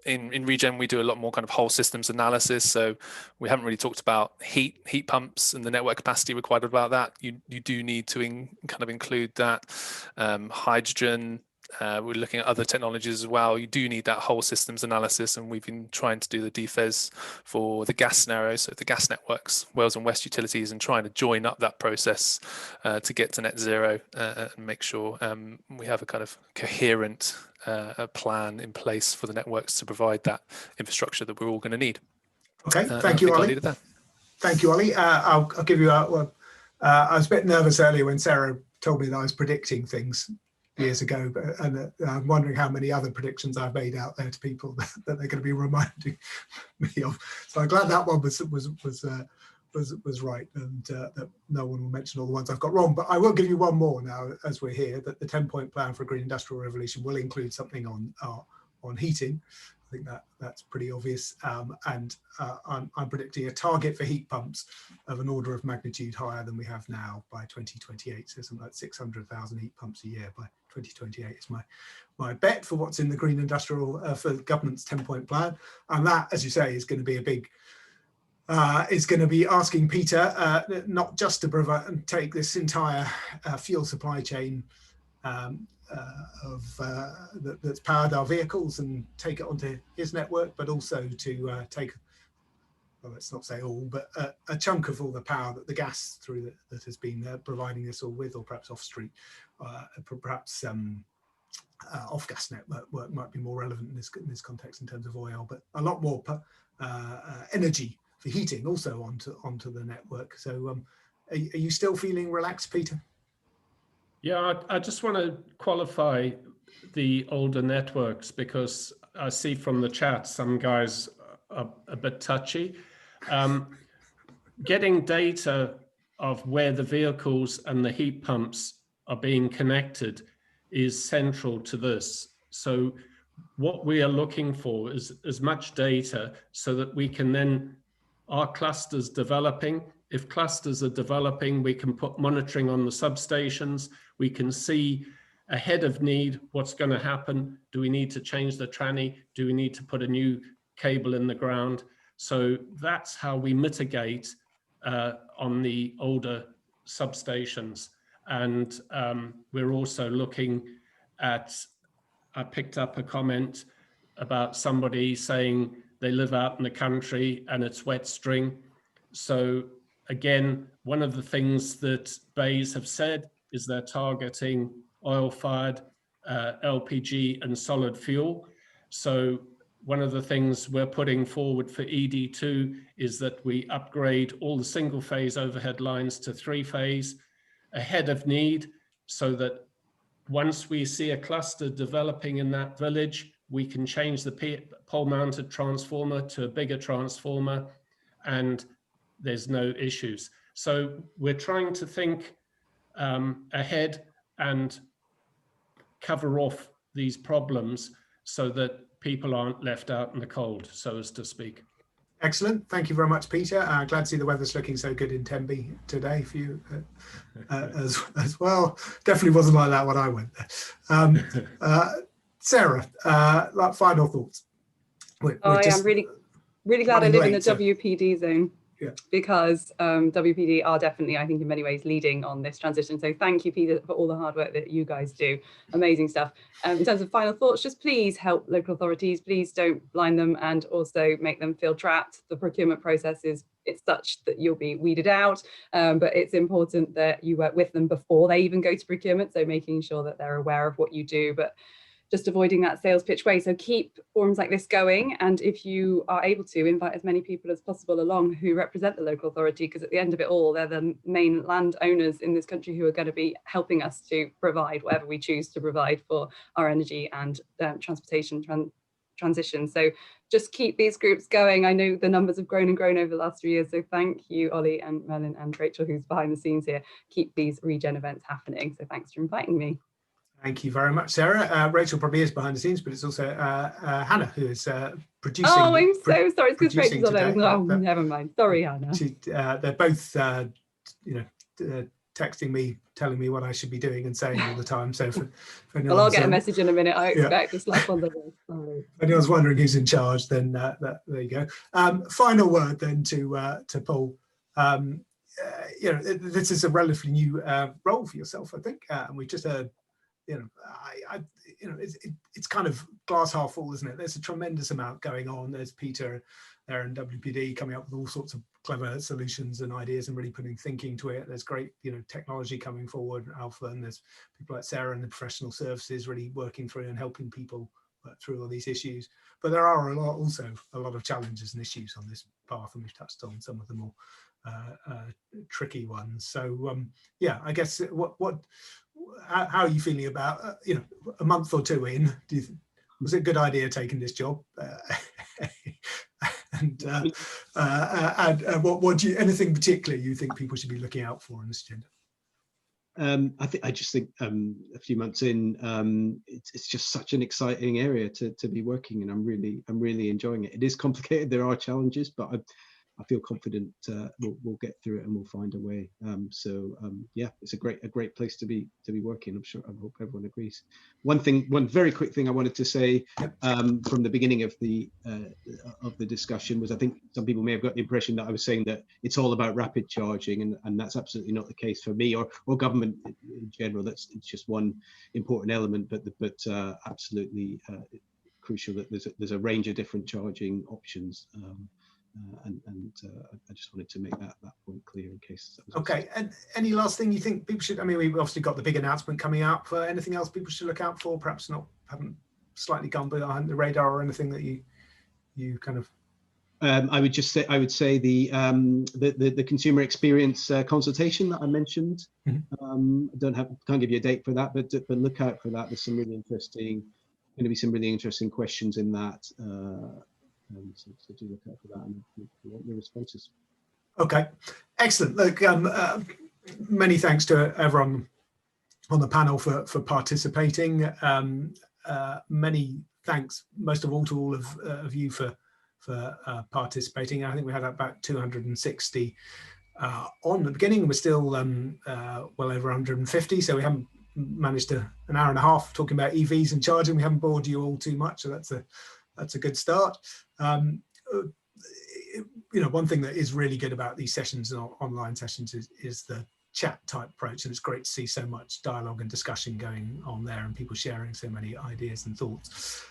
in Regen we do a lot more kind of whole systems analysis, so we haven't really talked about heat pumps and the network capacity required about that. You do need to kind of include that. Hydrogen, we're looking at other technologies as well. You do need that whole systems analysis, and we've been trying to do the DFES for the gas scenario, so the gas networks, Wales and West utilities, and trying to join up that process to get to net zero and make sure we have a kind of coherent plan in place for the networks to provide that infrastructure that we're all going to need. Okay, thank you, Ollie. Thank you, Ollie. I'll give you I was a bit nervous earlier when Sarah told me that I was predicting things years ago, and I'm wondering how many other predictions I've made out there to people that they're going to be reminding me of. So I'm glad that one was right, and that no one will mention all the ones I've got wrong. But I will give you one more now, as we're here, that the 10-point plan for a green industrial revolution will include something on heating. I think that's pretty obvious, and I'm predicting a target for heat pumps of an order of magnitude higher than we have now by 2028. So something like 600,000 heat pumps a year by 2028 is my bet for what's in the green industrial for the government's 10-point plan. And that, as you say, is going to be a big is going to be asking Peter not just to provide and take this entire fuel supply chain that's powered our vehicles and take it onto his network, but also to take, well, let's not say all, but a chunk of all the power that the gas through that has been providing us all with, or perhaps off street, perhaps off gas network might be more relevant in this context in terms of oil, but a lot more energy for heating also onto the network. So are you still feeling relaxed, Peter? Yeah, I just want to qualify the older networks, because I see from the chat some guys are a bit touchy. Getting data of where the vehicles and the heat pumps are being connected is central to this. So what we are looking for is as much data so that we can then, our clusters developing, if clusters are developing, we can put monitoring on the substations. We can see ahead of need what's going to happen. Do we need to change the tranny? Do we need to put a new cable in the ground? So that's how we mitigate on the older substations. And we're also looking at, I picked up a comment about somebody saying they live out in the country and it's wet string. So again, one of the things that BEIS have said is they're targeting oil-fired, LPG and solid fuel. So one of the things we're putting forward for ED2 is that we upgrade all the single-phase overhead lines to 3-phase ahead of need, so that once we see a cluster developing in that village, we can change the pole-mounted transformer to a bigger transformer, and there's no issues. So we're trying to think ahead and cover off these problems so that people aren't left out in the cold, so as to speak. Excellent. Thank you very much, Peter. Glad to see the weather's looking so good in Tenby today for you as well. Definitely wasn't like that when I went there. Sarah, like final thoughts. I'm really glad I live in the WPD zone. Yeah. Because WPD are definitely, I think, in many ways leading on this transition. So thank you, Peter, for all the hard work that you guys do. Amazing stuff. In terms of final thoughts, just please help local authorities. Please don't blind them and also make them feel trapped. The procurement process it's such that you'll be weeded out, but it's important that you work with them before they even go to procurement. So making sure that they're aware of what you do, but just avoiding that sales pitch way. So keep forums like this going. And if you are able to, invite as many people as possible along who represent the local authority, because at the end of it all, they're the main landowners in this country who are going to be helping us to provide whatever we choose to provide for our energy and transportation transition. So just keep these groups going. I know the numbers have grown and grown over the last 3 years. So thank you, Ollie and Merlin and Rachel, who's behind the scenes here. Keep these regen events happening. So thanks for inviting me. Thank you very much, Sarah. Rachel probably is behind the scenes, but it's also Hannah who is producing. Oh, I'm so sorry. It's because Rachel's on today. there. Oh, never mind. Sorry, Hannah. They're both, texting me, telling me what I should be doing and saying all the time. So, well, I'll get a message in a minute. I expect a slap on the wrist. Sorry. If anyone's wondering who's in charge, then there you go. Final word then to Paul. This is a relatively new role for yourself, I think, and we just heard. It's kind of glass half full, isn't it? There's a tremendous amount going on. There's Peter there in WPD coming up with all sorts of clever solutions and ideas and really putting thinking to it. There's great, technology coming forward, Alpha, and there's people like Sarah in the professional services really working through and helping people work through all these issues. But there are also a lot of challenges and issues on this path, and we've touched on some of the more tricky ones. So I guess how are you feeling about a month or two in? Was it a good idea taking this job? And what do you, anything particular you think people should be looking out for in this agenda? I just think a few months in, it's just such an exciting area to be working in. I'm really enjoying it. It is complicated. There are challenges, but I feel confident we'll get through it and we'll find a way. It's a great place to be working. I hope everyone agrees. One very quick thing I wanted to say from the beginning of the discussion was, I think some people may have got the impression that I was saying that it's all about rapid charging, and that's absolutely not the case for me or government in general. It's just one important element, but absolutely crucial that there's a range of different charging options. I just wanted to make that point clear in case. Okay, and any last thing you think people should? I mean, we've obviously got the big announcement coming up. Anything else people should look out for? Perhaps haven't slightly gone behind the radar, or anything that you kind of. I would say the consumer experience consultation that I mentioned. Mm-hmm. Can't give you a date for that, but look out for that. There's some really interesting questions in that. So do look out for that and want your responses. Okay, excellent. Look, many thanks to everyone on the panel for participating. Many thanks, most of all, to all of you for participating. I think we had about 260 on the beginning. We're still well over 150, so we haven't managed an hour and a half talking about EVs and charging. We haven't bored you all too much, so that's a good start. You know, one thing that is really good about these sessions and online sessions is the chat type approach, and it's great to see so much dialogue and discussion going on there and people sharing so many ideas and thoughts.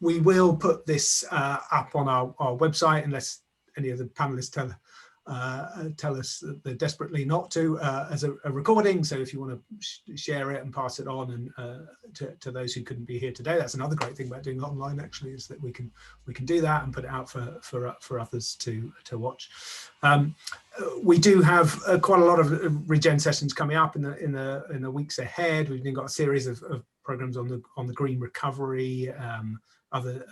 We will put this up on our website, unless any of the panelists tell us that they're desperately not to, as a recording. So if you want to share it and pass it on and to those who couldn't be here today, that's another great thing about doing it online, actually, is that we can do that and put it out for others to watch. We do have quite a lot of regen sessions coming up in the weeks ahead. We've even got a series of programs on the green recovery, other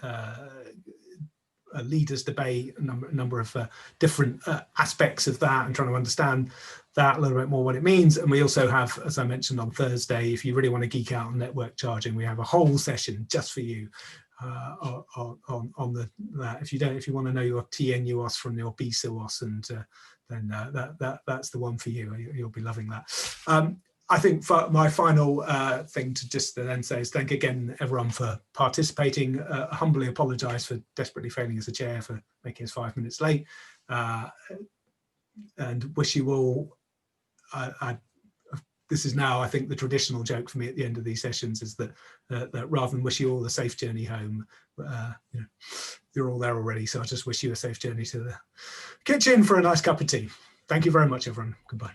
leaders debate, a number of different aspects of that, and trying to understand that a little bit more, what it means. And we also have, as I mentioned on Thursday, if you really want to geek out on network charging, we have a whole session just for you on that. If you want to know your TNUOS from your BEIS, and then that's the one for you. You'll be loving that. I think for my final thing to just then say is thank again everyone for participating. Humbly apologise for desperately failing as a chair for making us 5 minutes late, and wish you all. This is now, I think, the traditional joke for me at the end of these sessions is that rather than wish you all a safe journey home, you know, you're all there already. So I just wish you a safe journey to the kitchen for a nice cup of tea. Thank you very much, everyone. Goodbye.